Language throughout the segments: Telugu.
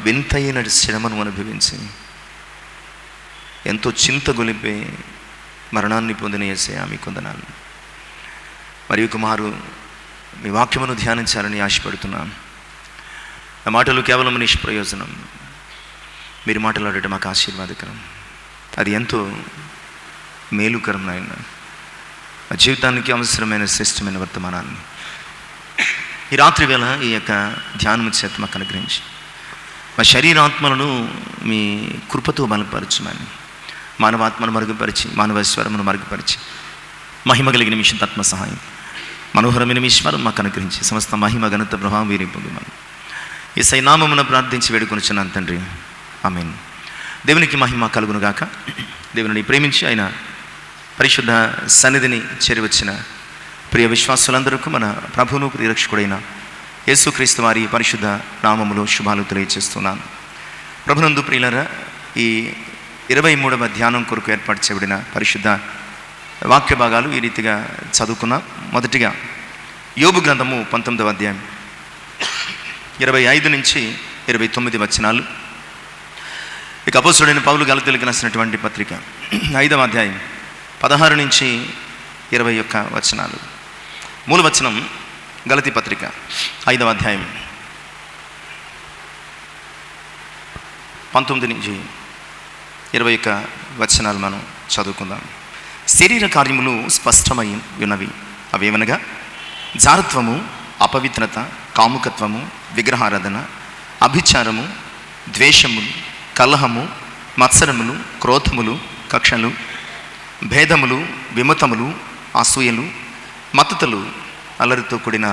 వింతైన శ్రమను అనుభవించి ఎంతో చింత గొలిపే మరణాన్ని పొందిన యేసయ్యా మీకు వందనాలు. మరియు కుమారు మీ వాక్యమును ధ్యానించాలని ఆశపడుతున్నాను. ఆ మాటలు కేవలం నిష్ప్రయోజనం. మీరు మాట్లాడటం మాకు ఆశీర్వాదకరం, అది ఎంతో మేలుకరం నాయన. మా జీవితానికి అవసరమైన శ్రేష్టమైన వర్తమానాన్ని ఈ రాత్రి వేళ ఈ యొక్క ధ్యానము చేత మాకు అనుగ్రహించి మా శరీరాత్మలను మీ కృపతో బలపరచమని, మానవాత్మను మరుగుపరిచి మానవస్వరమును మరుగుపరిచి మహిమ కలిగిన మీ శుద్ధాత్మ సహాయం మనోహరమైన మీ స్వరం మాకు అనుగ్రహించి సమస్త మహిమ ఘనత ప్రభావం వీరి పొందమని ఈ సైనామమున ప్రార్థించి వేడుకొనుచున్నాను తండ్రి, ఆమేన్. దేవునికి మహిమ కలుగునుగాక. దేవుని ప్రేమించి ఆయన పరిశుద్ధ సన్నిధిని చేరివచ్చిన ప్రియ విశ్వాసులందరికీ మన ప్రభువును ప్రియరక్షకుడైన యేసుక్రీస్తు వారి పరిశుద్ధ నామములో శుభాలు తెలియజేస్తున్నాను. ప్రభునందు ప్రియులారా, ఈ 23వ ధ్యానం కొరకు ఏర్పాటు చేయబడిన పరిశుద్ధ వాక్య భాగాలు ఈ రీతిగా చదువుకున్నాం. మొదటిగా యోబు గ్రంథము 19వ అధ్యాయం 25 నుంచి 29 వచనాలు. ఇక అపోస్తలుడైన పౌలు గలతీయులకు రాసినటువంటి పత్రిక 5వ అధ్యాయం 16 నుంచి 21 వచనాలు. మూల వచనం గలతీ పత్రిక 5వ అధ్యాయం 19 నుంచి 21 వచనాలు మనం చదువుకుందాం. శరీర కార్యములు స్పష్టమై ఉన్నవి. అవేమనగా జారత్వము, అపవిత్రత, కాముకత్వము, విగ్రహారాధన, అభిచారము, ద్వేషములు, కలహము, మత్సరములు, క్రోధములు, కక్షలు, భేదములు, విమతములు, అసూయలు, మత్తతులు, అల్లరితో కూడిన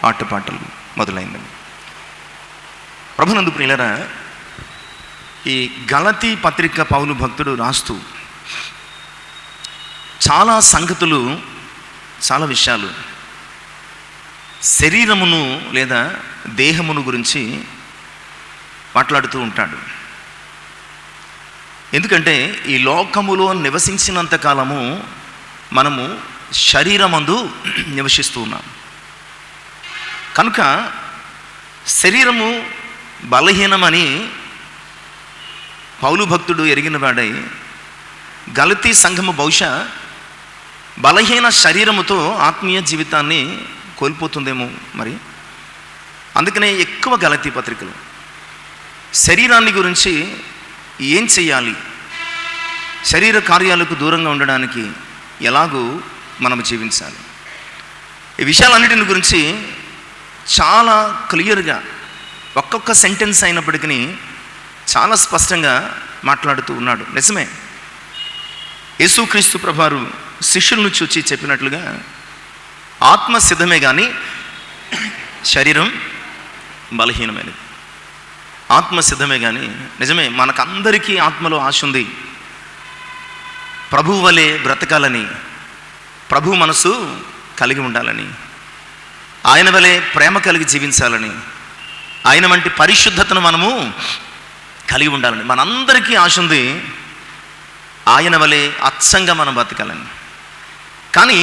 ఆటపాటలు మొదలైనవి. ప్రభునందు ప్రియులారా, ఈ గలతీ పత్రిక పౌలు భక్తుడు రాస్తూ చాలా సంగతులు, చాలా విషయాలు శరీరమును లేదా దేహమును గురించి మాట్లాడుతూ ఉంటాడు. ఎందుకంటే ఈ లోకములో నివసించినంత కాలము మనము శరీరమందు నివసిస్తూ ఉన్నాం కనుక శరీరము బలహీనమని పౌలు భక్తుడు ఎరిగిన వాడై గలతీ సంఘము బహుశా బలహీన శరీరముతో ఆత్మీయ జీవితాన్ని కోల్పోతుందేమో మరి. అందుకనే ఎక్కువ గలతీ పత్రికలు శరీరాన్ని గురించి ఏం చేయాలి, శరీర కార్యాలకు దూరంగా ఉండడానికి ఎలాగూ మనం జీవించాలి, ఈ విషయాలన్నిటిని గురించి చాలా క్లియర్గా ఒక్కొక్క సెంటెన్స్ అయినప్పటికీ చాలా స్పష్టంగా మాట్లాడుతూ ఉన్నాడు. నిజమే, యేసుక్రీస్తు ప్రభువారు శిష్యులను చూచి చెప్పినట్లుగా ఆత్మ సిద్ధమే కానీ శరీరం బలహీనమైనది. ఆత్మ సిద్ధమే కానీ నిజమే, మనకందరికీ ఆత్మలో ఆశ ఉంది. ప్రభువు వలె బ్రతకాలని, ప్రభు మనసు కలిగి ఉండాలని, ఆయన వలె ప్రేమ కలిగి జీవించాలని, ఆయన వంటి పరిశుద్ధతను మనము కలిగి ఉండాలని మనందరికీ ఆశ ఉంది. ఆయన వలె అచ్చంగా మనం బతకాలని. కానీ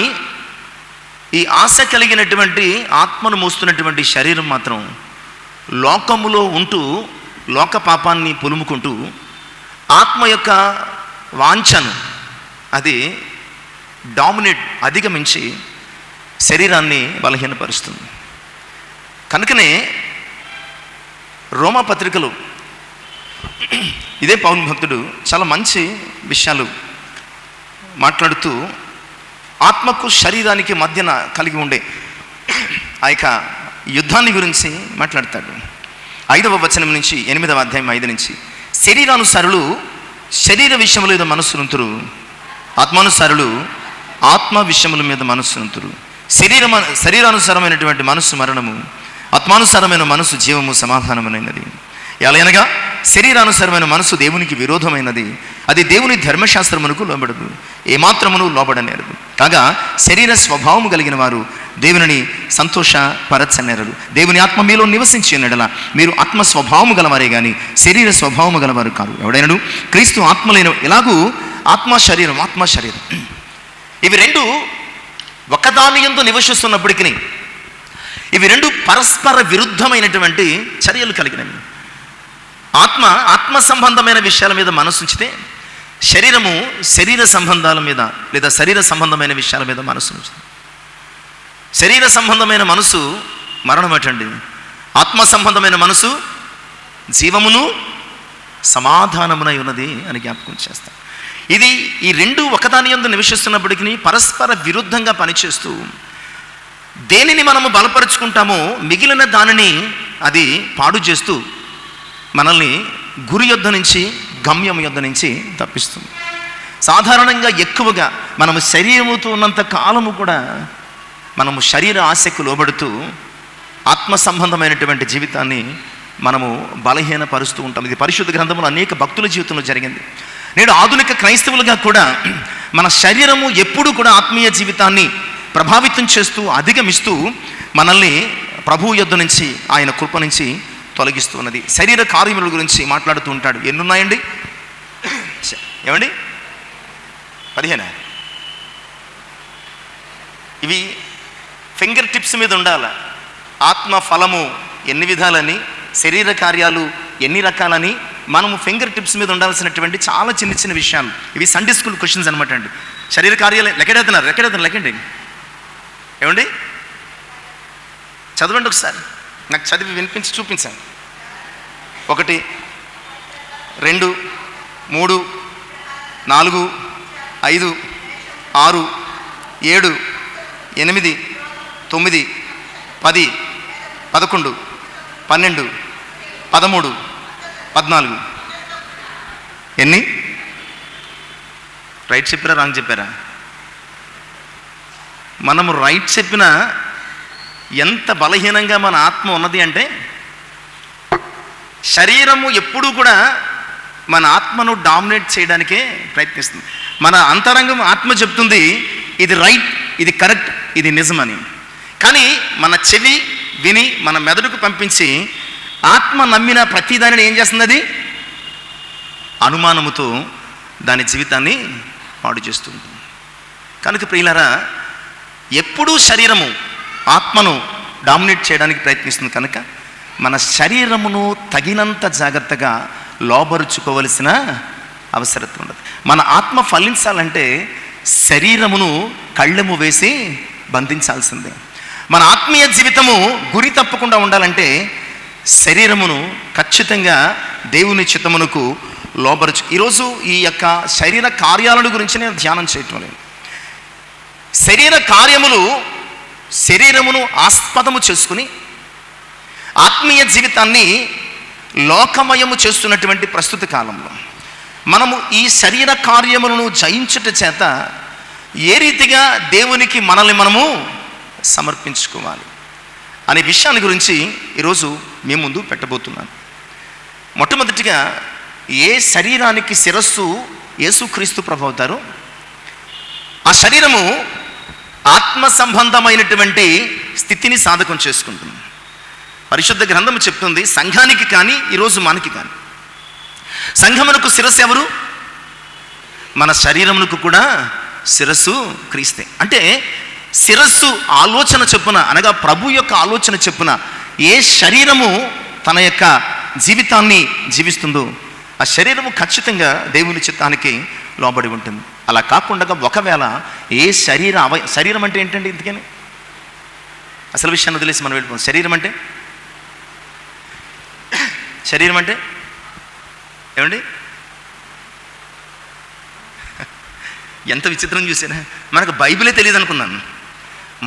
ఈ ఆశ కలిగినటువంటి ఆత్మను మోస్తున్నటువంటి శరీరం మాత్రం లోకములో ఉంటూ లోక పాపాన్ని పులుముకుంటూ ఆత్మ యొక్క వాంఛను అది అధిగమించి శరీరాన్ని బలహీనపరుస్తుంది. కనుకనే రోమా పత్రికలు ఇదే పౌలు భక్తుడు చాలా మంచి విషయాలు మాట్లాడుతూ ఆత్మకు శరీరానికి మధ్యన కలిగి ఉండే ఆ యొక్క యుద్ధాన్ని గురించి మాట్లాడతాడు. 5వ వచనం నుంచి 8వ అధ్యాయం 5 నుంచి శరీరానుసారులు శరీర విషయముల మీద మనస్సునుంతురు, ఆత్మానుసారులు ఆత్మ విషయముల మీద మనస్సునుంతురు. శరీరానుసారమైనటువంటి మనస్సు మరణము, ఆత్మానుసారమైన మనస్సు జీవము సమాధానమైనది. ఎలాగనగా శరీరానుసారమైన మనసు దేవునికి విరోధమైనది, అది దేవుని ధర్మశాస్త్రమునకు లోబడదు, ఏమాత్రమును లోబడనేరదు. కాగా శరీర స్వభావము కలిగిన వారు దేవుని సంతోషపరచనేరరు. దేవుని ఆత్మ మీలో నివసించి ఉన్నడలా మీరు ఆత్మ స్వభావము గలవారే కానీ శరీర స్వభావము గలవారు కాదు. ఎవడైనడు క్రీస్తు ఆత్మలేను. ఎలాగూ ఆత్మ శరీరం ఇవి రెండు ఒకదాని యందు నివసిస్తున్నప్పటికీ ఇవి రెండు పరస్పర విరుద్ధమైనటువంటి చర్యలు కలిగినవి. ఆత్మ సంబంధమైన విషయాల మీద మనసు ఉంచితే శరీరము శరీర సంబంధాల మీద లేదా శరీర సంబంధమైన విషయాల మీద మనసు ఉంచుతుంది. శరీర సంబంధమైన మనసు మరణం అటండి, ఆత్మ సంబంధమైన మనసు జీవమును సమాధానమునై ఉన్నది అని జ్ఞాపకం చేస్తాం. ఈ రెండు ఒకదాని యందు నివసిస్తున్నప్పటికీ పరస్పర విరుద్ధంగా పనిచేస్తూ దేనిని మనము బలపరుచుకుంటామో మిగిలిన దానిని అది పాడు చేస్తూ మనల్ని గురి యొద్ద నుంచి గమ్యం యొద్ద నుంచి తప్పిస్తుంది. సాధారణంగా ఎక్కువగా మనము శరీరముతో ఉన్నంత కాలము కూడా మనము శరీర ఆశకు లోబడుతూ ఆత్మ సంబంధమైనటువంటి జీవితాన్ని మనము బలహీనపరుస్తూ ఉంటాం. ఇది పరిశుద్ధ గ్రంథంలో అనేక భక్తుల జీవితంలో జరిగింది. నేడు ఆధునిక క్రైస్తవులుగా కూడా మన శరీరము ఎప్పుడూ కూడా ఆత్మీయ జీవితాన్ని ప్రభావితం చేస్తూ అధిగమిస్తూ మనల్ని ప్రభువు యొద్ద నుంచి ఆయన కృప నుంచి తొలగిస్తూ ఉన్నది. శరీర కార్యముల గురించి మాట్లాడుతూ ఉంటాడు. ఎన్నున్నాయండి? ఏమండి? 15. ఇవి ఫింగర్ టిప్స్ మీద ఉండాలి. ఆత్మ ఫలము ఎన్ని విధాలని, శరీర కార్యాలు ఎన్ని రకాలని మనము ఫింగర్ టిప్స్ మీద ఉండాల్సినటువంటి చాలా చిన్న చిన్న విషయాలు. ఇవి సండే స్కూల్ క్వశ్చన్స్ అనమాట అండి. శరీర కార్యాలు లెక్కెడేస్తున్నారు. ఏమండి? చదవండి ఒకసారి, నాకు చదివి వినిపించి చూపించండి. 1, 2, 3, 4, 5, 6, 7, 8, 9, 10, 11, 12, 13, 14. ఎన్ని? రైట్ చెప్పారా రాంగ్ చెప్పారా? మనము రైట్ చెప్పినా ఎంత బలహీనంగా మన ఆత్మ ఉన్నది అంటే, శరీరము ఎప్పుడూ కూడా మన ఆత్మను డామినేట్ చేయడానికే ప్రయత్నిస్తుంది. మన అంతరంగం ఆత్మ చెప్తుంది ఇది రైట్, ఇది కరెక్ట్, ఇది నిజమని. కానీ మన చెవి విని మన మెదడుకు పంపించి ఆత్మ నమ్మిన ప్రతిదానిని ఏం చేస్తుంది? అది అనుమానముతో దాని జీవితాన్ని పాడు చేస్తుంది. కనుక ప్రియులారా, ఎప్పుడూ శరీరము ఆత్మను డామినేట్ చేయడానికి ప్రయత్నిస్తుంది. కనుక మన శరీరమును తగినంత జాగ్రత్తగా లోబరుచుకోవలసిన అవసరం ఉండదు. మన ఆత్మ ఫలించాలంటే శరీరమును కళ్ళెము వేసి బంధించాల్సిందే. మన ఆత్మీయ జీవితము గురి తప్పకుండా ఉండాలంటే శరీరమును ఖచ్చితంగా దేవుని చిత్తమునకు లోబరుచు. ఈరోజు ఈ యొక్క శరీర కార్యాలను గురించి నేను ధ్యానం చేయటం లేదు. శరీర కార్యములు శరీరమును ఆస్పదము చేసుకుని ఆత్మీయ జీవితాన్ని లోకమయము చేస్తున్నటువంటి ప్రస్తుత కాలంలో మనము ఈ శరీర కార్యములను జయించుట చేత ఏ రీతిగా దేవునికి మనల్ని మనము సమర్పించుకోవాలి అనే విషయాన్ని గురించి ఈరోజు మీ ముందు పెట్టబోతున్నాను. మొట్టమొదటిగా, ఏ శరీరానికి శిరస్సు యేసుక్రీస్తు ప్రభు అవుతారో ఆ శరీరము ఆత్మ సంబంధమైనటువంటి స్థితిని సాధకం చేసుకుంటుంది. పరిశుద్ధ గ్రంథము చెప్తుంది, సంఘానికి కానీ ఈరోజు మనకి కానీ, సంఘమునకు శిరస్సు ఎవరు? మన శరీరమునకు కూడా శిరస్సు క్రీస్తే. అంటే శిరస్సు ఆలోచన చెప్పున, అనగా ప్రభు యొక్క ఆలోచన చెప్పున ఏ శరీరము తన యొక్క జీవితాన్ని జీవిస్తుందో ఆ శరీరము ఖచ్చితంగా దేవుని చిత్తానికి లోబడి ఉంటుంది. అలా కాకుండా ఒకవేళ ఏ శరీరం అంటే ఏంటండి? ఇందుకని అసలు విషయాన్ని వదిలేసి మనం వెళ్ళిపోతాం. శరీరం అంటే ఏమండి? ఎంత విచిత్రం చూసారా? మనకు బైబిలే తెలియదు అనుకున్నాను.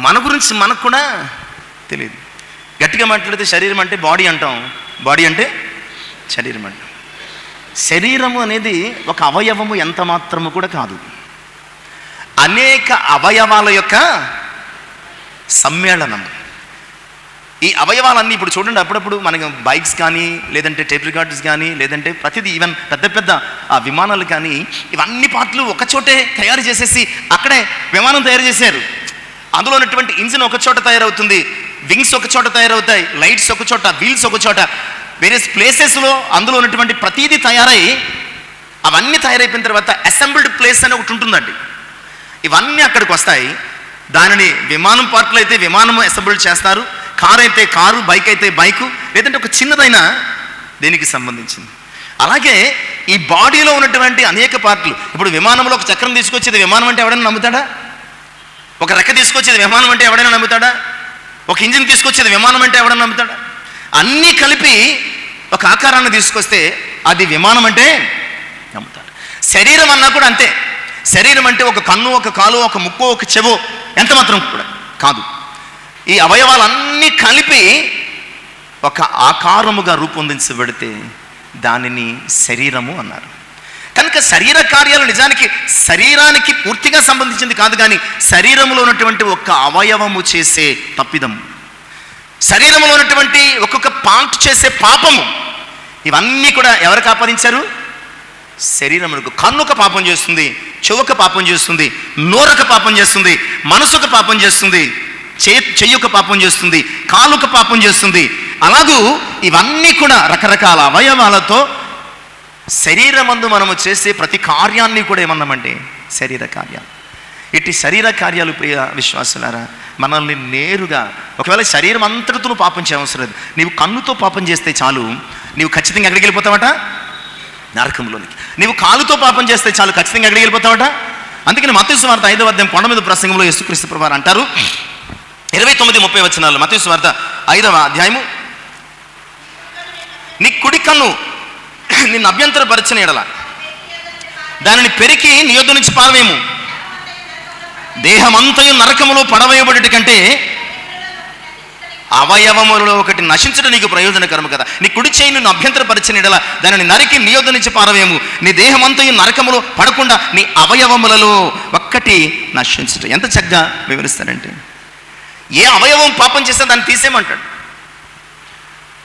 మన గురించి మనకు కూడా తెలియదు. గట్టిగా మాట్లాడితే శరీరం అంటే బాడీ అంటాం, బాడీ అంటే శరీరం అంటాం. శరీరము అనేది ఒక అవయవము ఎంత మాత్రము కూడా కాదు, అనేక అవయవాల యొక్క సమ్మేళనం. ఈ అవయవాలన్నీ ఇప్పుడు చూడండి, అప్పుడప్పుడు మనకి బైక్స్ కానీ, లేదంటే టేప్ రికార్డర్స్ కానీ, లేదంటే ప్రతిదీ, ఈవెన్ పెద్ద పెద్ద విమానాలు కానీ, ఇవన్నీ పార్ట్లు ఒకచోటే తయారు చేసేసి అక్కడే విమానం తయారు చేశారు. అందులో ఉన్నటువంటి ఇంజిన్ ఒక చోట తయారవుతుంది, వింగ్స్ ఒక చోట తయారవుతాయి, లైట్స్ ఒక చోట, వీల్స్ ఒక చోట, వేరియస్ ప్లేసెస్లో అందులో ఉన్నటువంటి ప్రతిదీ తయారై, అవన్నీ తయారైపోయిన తర్వాత అసెంబ్ల్డ్ ప్లేస్ అని ఒకటి ఉంటుందండి. ఇవన్నీ అక్కడికి వస్తాయి. దానిని విమానం పార్ట్లు అయితే విమానం అసెంబుల్ చేస్తారు, కారు అయితే కారు, బైక్ అయితే బైకు, లేదంటే ఒక చిన్నదైన దేనికి సంబంధించింది. అలాగే ఈ బాడీలో ఉన్నటువంటి అనేక పార్ట్లు. ఇప్పుడు విమానంలో ఒక చక్రం తీసుకొచ్చేది విమానం అంటే ఎవడైనా నమ్ముతాడా? ఒక రెక్క తీసుకొచ్చేది విమానం అంటే ఎవడైనా నమ్ముతాడా? ఒక ఇంజిన్ తీసుకొచ్చేది విమానం అంటే ఎవడైనా నమ్ముతాడా? అన్నీ కలిపి ఒక ఆకారాన్ని తీసుకొస్తే అది విమానం అంటే నమ్ముతాడు. శరీరం అన్నా కూడా అంతే. శరీరం అంటే ఒక కన్ను, ఒక కాలు, ఒక ముక్కు, ఒక చెవు ఎంత మాత్రం కూడా కాదు. ఈ అవయవాలన్నీ కలిపి ఒక ఆకారముగా రూపొందించబడితే దానిని శరీరము అన్నారు. కనుక శరీర కార్యాలు నిజానికి శరీరానికి పూర్తిగా సంబంధించింది కాదు, కానీ శరీరంలో ఉన్నటువంటి ఒక్క అవయవము చేసే తప్పిదము, శరీరంలో ఉన్నటువంటి ఒక్కొక్క పార్ట్ చేసే పాపము, ఇవన్నీ కూడా ఎవరికి ఆపాదించారు? శరీరమునకు. కన్నుక పాపం చేస్తుంది, చెవుక పాపం చేస్తుంది, నోరక పాపం చేస్తుంది, మనసుక పాపం చేస్తుంది, చెయ్యొక పాపం చేస్తుంది, కాలుక పాపం చేస్తుంది. అలాగూ ఇవన్నీ కూడా రకరకాల అవయవాలతో శరీరమందు మనము చేసే ప్రతి కార్యాన్ని కూడా ఏమన్నామంటే శరీర కార్యాలు. ఇటు శరీర కార్యాలు ప్రియ విశ్వాసులారా మనల్ని నేరుగా, ఒకవేళ శరీరం అంతటితో నువ్వు పాపం చేయవసరం లేదు, నీవు కన్నుతో పాపం చేస్తే చాలు నీవు ఖచ్చితంగా ఎక్కడికి వెళ్ళిపోతావట? నరకంలోనికి. నీవు కాలుతో పాపం చేస్తే చాలు ఖచ్చితంగా ఎక్కడికి వెళ్ళిపోతావట? అందుకని మత్తయి సువార్త 5వ అధ్యాయం కొండ మీద ప్రసంగంలో యేసుక్రీస్తు ప్రభువారు అంటారు, 29-30 వచనాలు, మత్తయి సువార్త 5వ అధ్యాయము, నీ కుడి కన్ను నిన్ను అభ్యంతరపరచిన ఎడల దానిని పెరికి నీ యొద్ద నుంచి పారవేయము. దేహమంతయు నరకములో పడవేయబడుట కంటే అవయవములలో ఒకటి నశించడం నీకు ప్రయోజనకరము కదా. నీ కుడి చేయి నిన్ను అభ్యంతరపరిచిన ఎడల దానిని నరికి నీ యొద్ద నుంచి పారవేయము. నీ దేహమంతయు నరకములో పడకుండా నీ అవయవములలో ఒక్కటి నశించడం. ఎంత చక్కగా వివరిస్తాడంటే, ఏ అవయవం పాపం చేస్తే దాన్ని తీసేయమంటాడు.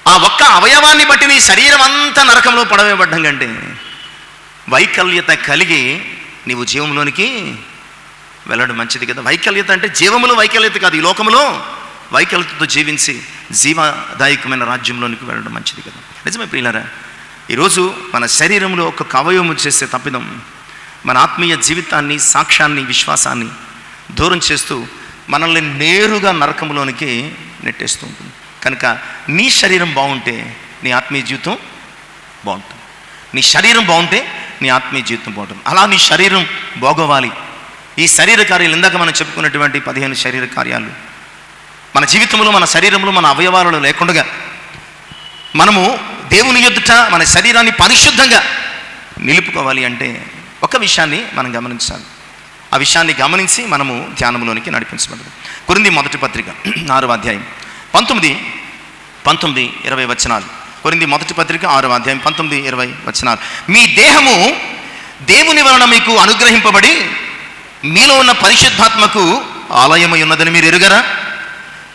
ఆ ఒక్క అవయవాన్ని బట్టి నీ శరీరం అంతా నరకంలో పడవేయబడ్డం కంటే వైకల్యత కలిగి నీవు జీవంలోనికి వెళ్ళడం మంచిది కదా. వైకల్యత అంటే జీవములో వైకల్యత కాదు, ఈ లోకములో వైకల్యతతో జీవించి జీవదాయకమైన రాజ్యంలోనికి వెళ్ళడం మంచిది కదా. నిజమే ప్రియులారా, ఈరోజు మన శరీరంలో ఒక్కొక్క అవయవము చేసే తప్పిదం మన ఆత్మీయ జీవితాన్ని, సాక్ష్యాన్ని, విశ్వాసాన్ని దూరం చేస్తూ మనల్ని నేరుగా నరకంలోనికి నెట్టేస్తూ ఉంటుంది. కనుక నీ శరీరం బాగుంటే నీ ఆత్మీయ జీవితం బాగుంటుంది. నీ శరీరం బాగుంటే నీ ఆత్మీయ జీవితం బాగుంటుంది. అలా నీ శరీరం బాగోవాలి. ఈ శరీర కార్యాలు ఇందాక మనం చెప్పుకున్నటువంటి 15 శరీర కార్యాలు మన జీవితంలో, మన శరీరంలో, మన అవయవాలలో లేకుండా మనము దేవుని ఎదుట మన శరీరాన్ని పరిశుద్ధంగా నిలుపుకోవాలి అంటే ఒక విషయాన్ని మనం గమనించాలి. ఆ విషయాన్ని గమనించి మనము ధ్యానంలోనికి నడిపించబడదు. కొరింథీ మొదటి పత్రిక 6వ అధ్యాయం 19-20 వచనాలు. కొరింథీ మొదటి పత్రిక 6వ అధ్యాయం 19-20 వచనాలు. మీ దేహము దేవుని వలన మీకు అనుగ్రహింపబడి మీలో ఉన్న పరిశుద్ధాత్మకు ఆలయమై ఉన్నదని మీరు ఎరుగరా?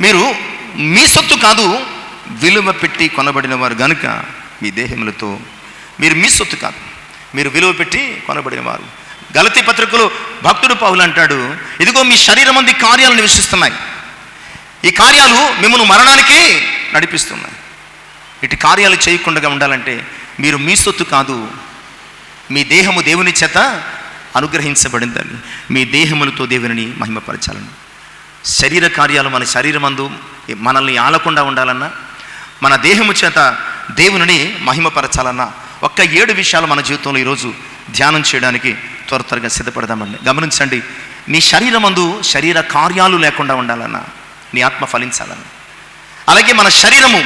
మీరు మీ సొత్తు కాదు, విలువ పెట్టి కొనబడిన వారు గనుక మీ దేహములతో, మీరు మీ సొత్తు కాదు, మీరు విలువ పెట్టి కొనబడిన వారు. గలతీ పత్రికలో భక్తుడు పౌలు అంటాడు, ఇదిగో మీ శరీరం అంది కార్యాలు నివసిస్తున్నాయి, ఈ కార్యాలు మిమ్మల్ని మరణానికి నడిపిస్తున్నాయి. ఇటు కార్యాలు చేయకుండా ఉండాలంటే మీరు మీ సొత్తు కాదు, మీ దేహము దేవుని చేత అనుగ్రహించబడిందని మీ దేహములతో దేవుని మహిమపరచాలని. శరీర కార్యాలు మన శరీరమందు మనల్ని ఆలకుండా ఉండాలన్నా, మన దేహము చేత దేవుని మహిమపరచాలన్నా ఒక్క 7 విషయాలు మన జీవితంలో ఈరోజు ధ్యానం చేయడానికి త్వరగా సిద్ధపడదామండి. గమనించండి, నీ శరీరమందు శరీర కార్యాలు లేకుండా ఉండాలన్నా, నీ ఆత్మ ఫలించాలన్నా, అలాగే మన శరీరము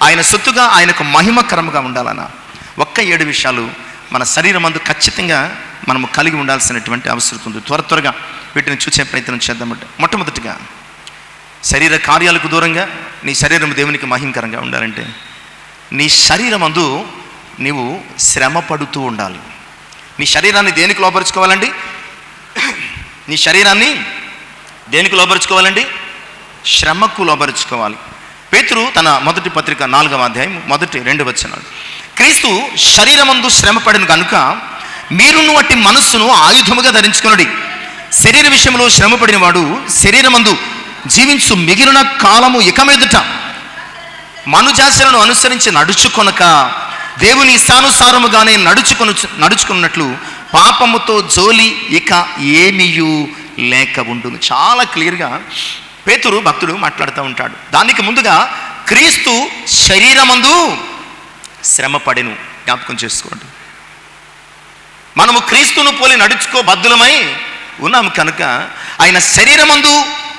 ఆయన సొత్తుగా, ఆయనకు మహిమకరముగా ఉండాలన్నా ఒక్క 7 విషయాలు మన శరీరమందు ఖచ్చితంగా మనము కలిగి ఉండాల్సినటువంటి అవసరం ఉంది. త్వరగా వీటిని చూసే ప్రయత్నం చేద్దామంటే, మొట్టమొదటిగా శరీర కార్యాలకు దూరంగా నీ శరీరం దేవునికి మహిమకరంగా ఉండాలంటే నీ శరీరమందు నీవు శ్రమ పడుతూ ఉండాలి. నీ శరీరాన్ని దేనికి లోపరుచుకోవాలండి? నీ శరీరాన్ని దేనికి లోపరుచుకోవాలండి? శ్రమకు లోపరుచుకోవాలి. పేతురు తన మొదటి పత్రిక 4వ అధ్యాయం 1-2 వచనాలు, క్రీస్తు శరీరమందు శ్రమ పడిన కనుక మీరును అట్టి మనస్సును ఆయుధముగా ధరించుకొనుడి. శరీర విషయంలో శ్రమ పడిన వాడు శరీరమందు జీవించు మిగిలిన కాలము ఇక మీదట మనుజాచరణను అనుసరించి నడుచుకొనక దేవుని ఇష్టానుసారముగానే నడుచుకున్నట్లు పాపముతో జోలి ఇక ఏమీయూ లేక ఉండును. చాలా క్లియర్గా పేతురు భక్తుడు మాట్లాడుతూ ఉంటాడు. దానికి ముందుగా క్రీస్తు శరీరమందు శ్రమ పడెను. జ్ఞాపకం చేసుకోండి. మనము క్రీస్తును పోలి నడుచుకోబద్దులమై ఉన్నాము కనుక ఆయన శరీరమందు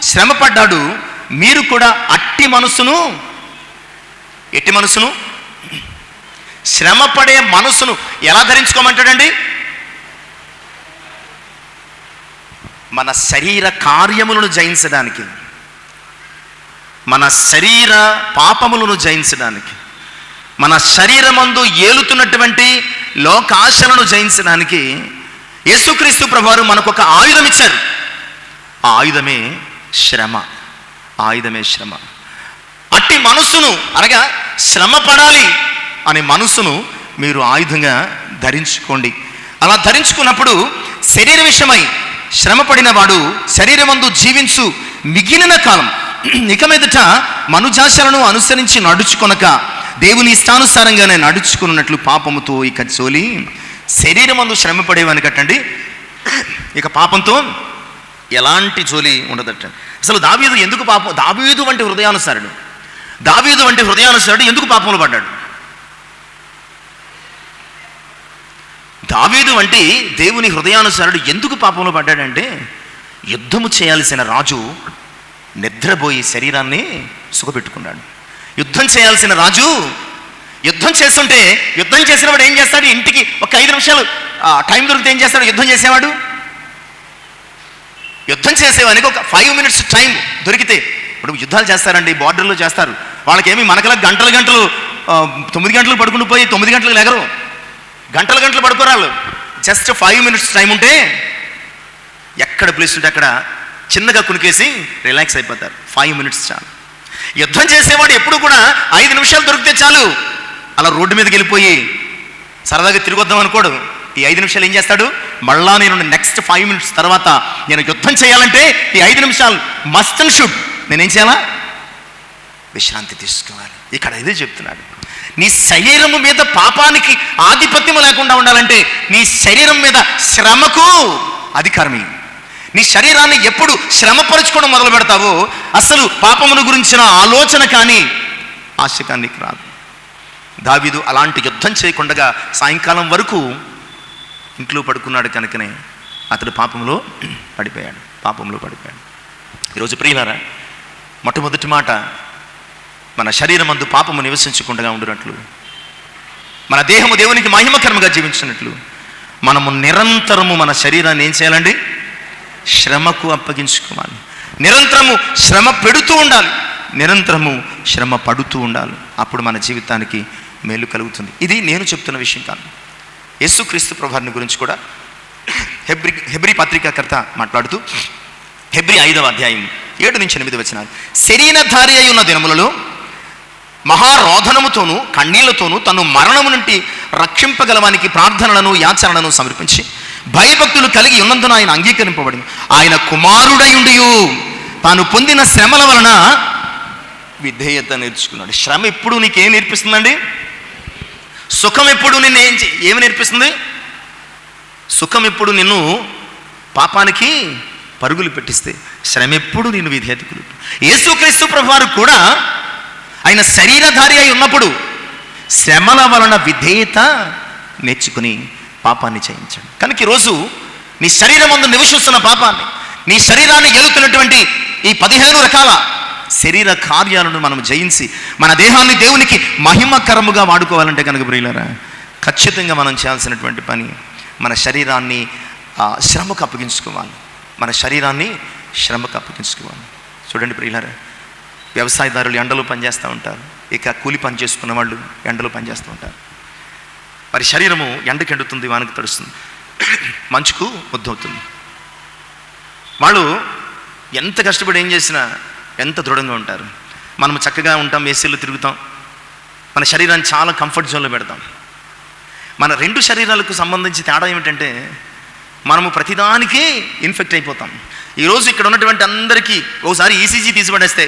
శ్రమ పడ్డాడు. మీరు కూడా ఎట్టి మనసును శ్రమ పడే మనసును ఎలా ధరించుకోమంటాడండి? మన శరీర కార్యములను జయించడానికి, మన శరీర పాపములను జయించడానికి, మన శరీరమందు ఏలుతున్నటువంటి లోకాశలను జయించడానికి యేసుక్రీస్తు ప్రభువారు మనకు ఒక ఆయుధం ఇచ్చారు. ఆ ఆయుధమే శ్రమ. అట్టి మనసును అనగా శ్రమ పడాలి అనే మనసును మీరు ఆయుధంగా ధరించుకోండి. అలా ధరించుకున్నప్పుడు శరీర విషయమై శ్రమ పడిన వాడు శరీరమందు జీవించు మిగిలిన కాలం ఇక మీదట మనుజాశలను అనుసరించి నడుచుకొనక దేవుని ఇష్టానుసారంగానే నడుచుకున్నట్లు పాపముతో ఇక జోలి శరీరమందు శ్రమ పడేవాని కట్టండి, ఇక పాపంతో ఎలాంటి జోలి ఉండదట. అసలు దావీదు ఎందుకు దావీదు వంటి హృదయానుసారుడు ఎందుకు పాపంలో పడ్డాడు? దావీదు వంటి దేవుని హృదయానుసారుడు ఎందుకు పాపంలో పడ్డాడంటే, యుద్ధము చేయాల్సిన రాజు నిద్రపోయి శరీరాన్ని సుఖపెట్టుకున్నాడు. యుద్ధం చేయాల్సిన రాజు యుద్ధం చేస్తుంటే, యుద్ధం చేసినవాడు ఏం చేస్తాడు? ఇంటికి ఒక 5 నిమిషాలు టైం దొరికితే ఏం చేస్తాడు? యుద్ధం చేసేవాడు యుద్ధం చేసేవానికి ఒక 5 minutes టైం దొరికితే, ఇప్పుడు యుద్ధాలు చేస్తారండి, బార్డర్లో చేస్తారు. వాళ్ళకేమి మనకలా గంటలు 9 గంటలు పడుకుని పోయి 9 గంటలకు లేగరు, గంటలు పడుకోరాళ్ళు. జస్ట్ 5 minutes టైం ఉంటే ఎక్కడ ప్లేస్ ఉంటే అక్కడ చిన్నగా కునికేసి రిలాక్స్ అయిపోతారు. 5 minutes చాలు. యుద్ధం చేసేవాడు ఎప్పుడు కూడా 5 నిమిషాలు దొరికితే చాలు అలా రోడ్డు మీదకి వెళ్ళిపోయి సరదాగా తిరిగి వద్దాం అనుకోడు. ఈ 5 నిమిషాలు ఏం చేస్తాడు? మళ్ళా నేను నెక్స్ట్ 5 minutes తర్వాత నేను యుద్ధం చేయాలంటే ఈ 5 నిమిషాలు మస్ట్ అండ్ షుడ్ నేనేం చేయాలా? విశ్రాంతి తీసుకోవాలి. ఇక్కడ ఇదే చెప్తున్నాడు. నీ శరీరము మీద పాపానికి ఆధిపత్యము లేకుండా ఉండాలంటే నీ శరీరం మీద శ్రమకు అధికారమే. నీ శరీరాన్ని ఎప్పుడు శ్రమపరచుకోవడం మొదలు పెడతావో అసలు పాపమును గురించిన ఆలోచన కానీ ఆశ కానీ నీకు రాదు. దావీదు అలాంటి యుద్ధం చేయకుండా సాయంకాలం వరకు ఇంట్లో పడుకున్నాడు కనుకనే అతడు పాపంలో పడిపోయాడు. ఈరోజు ప్రియులారా, మొట్టమొదటి మాట, మన శరీరమందు పాపము నివసించకుండా ఉండునట్లు, మన దేహము దేవునికి మహిమకరముగా జీవించినట్లు మనము నిరంతరము మన శరీరాన్ని ఏం చేయాలండి? శ్రమకు అప్పగించుకోవాలి. నిరంతరము శ్రమ పెడుతూ ఉండాలి, నిరంతరము శ్రమ పడుతూ ఉండాలి. అప్పుడు మన జీవితానికి మేలు కలుగుతుంది. ఇది నేను చెప్తున్న విషయం కాదు. యేసుక్రీస్తు ప్రభువారిని గురించి కూడా హెబ్రీ పత్రికాకర్త మాట్లాడుతూ హెబ్రీ 5వ అధ్యాయం 7-8 వచనాలు, శరీరధారి అయి ఉన్న దినములలో మహారోధనముతోనూ కన్నీళ్లతోనూ తను మరణము నుండి రక్షింపగలవానికి ప్రార్థనలను యాచరణను సమర్పించి భయభక్తులు కలిగి ఉన్నందున ఆయన అంగీకరింపబడింది. ఆయన కుమారుడయుండియు తాను పొందిన శ్రమల వలన విధేయత నేర్చుకున్నాడు. శ్రమ ఎప్పుడు నీకేం నేర్పిస్తుందండి? సుఖం ఎప్పుడు నిన్ను ఏమి నేర్పిస్తుంది? సుఖం ఎప్పుడు నిన్ను పాపానికి పరుగులు పెట్టిస్తే, శ్రమ ఎప్పుడు నిన్ను విధేయతకు. యేసుక్రీస్తు ప్రభువారు కూడా ఆయన శరీరధారి అయి ఉన్నప్పుడు శ్రమల వలన విధేయత నేర్చుకుని పాపాన్ని జయించాడు. కనుక ఈరోజు నీ శరీరం ముందు నివసిస్తున్న పాపాన్ని, నీ శరీరాన్ని ఏలుతున్నటువంటి ఈ 15 రకాల శరీర కార్యాలను మనం జయించి మన దేహాన్ని దేవునికి మహిమకరముగా వాడుకోవాలంటే కనుక ప్రియులారా, ఖచ్చితంగా మనం చేయాల్సినటువంటి పని మన శరీరాన్ని శ్రమకు అప్పగించుకోవాలి. చూడండి ప్రియులారా, వ్యవసాయదారులు ఎండలో పనిచేస్తూ ఉంటారు, ఇక కూలి పని చేసుకున్న వాళ్ళు ఎండలో పనిచేస్తూ ఉంటారు. వారి శరీరము ఎండకు ఎండుతుంది, వానకు తడుస్తుంది, మంచుకు ముద్దవుతుంది. వాళ్ళు ఎంత కష్టపడి ఏం చేసినా ఎంత దృఢంగా ఉంటారు. మనం చక్కగా ఉంటాం, ఏసీలో తిరుగుతాం, మన శరీరాన్ని చాలా కంఫర్ట్ జోన్లో పెడతాం. మన 2 శరీరాలకు సంబంధించి తేడా ఏమిటంటే మనము ప్రతిదానికి ఇన్ఫెక్ట్ అయిపోతాం. ఈరోజు ఇక్కడ ఉన్నటువంటి అందరికీ ఓసారి ఈసీజీ తీసిపడేస్తే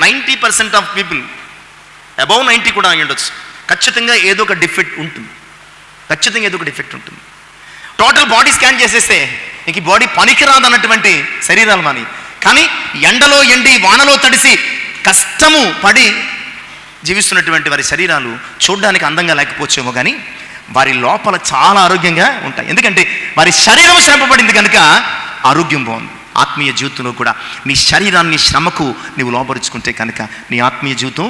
90% ఆఫ్ పీపుల్ అబౌవ్ 90 కూడా అయి ఉండొచ్చు. ఖచ్చితంగా ఏదో ఒక డిఫెక్ట్ ఉంటుంది. టోటల్ బాడీ స్కాన్ చేసేస్తే ఇంక బాడీ పనికిరాదన్నటువంటి శరీరాలు మాని. కానీ ఎండలో ఎండి వానలో తడిసి కష్టము పడి జీవిస్తున్నటువంటి వారి శరీరాలు చూడడానికి అందంగా లేకపోవచ్చేమో కానీ వారి లోపల చాలా ఆరోగ్యంగా ఉంటాయి. ఎందుకంటే వారి శరీరం శ్రమపడింది కనుక ఆరోగ్యం బాగుంది. ఆత్మీయ జీవితంలో కూడా నీ శరీరాన్ని శ్రమకు నీవు లోపరుచుకుంటే కనుక నీ ఆత్మీయ జీవితం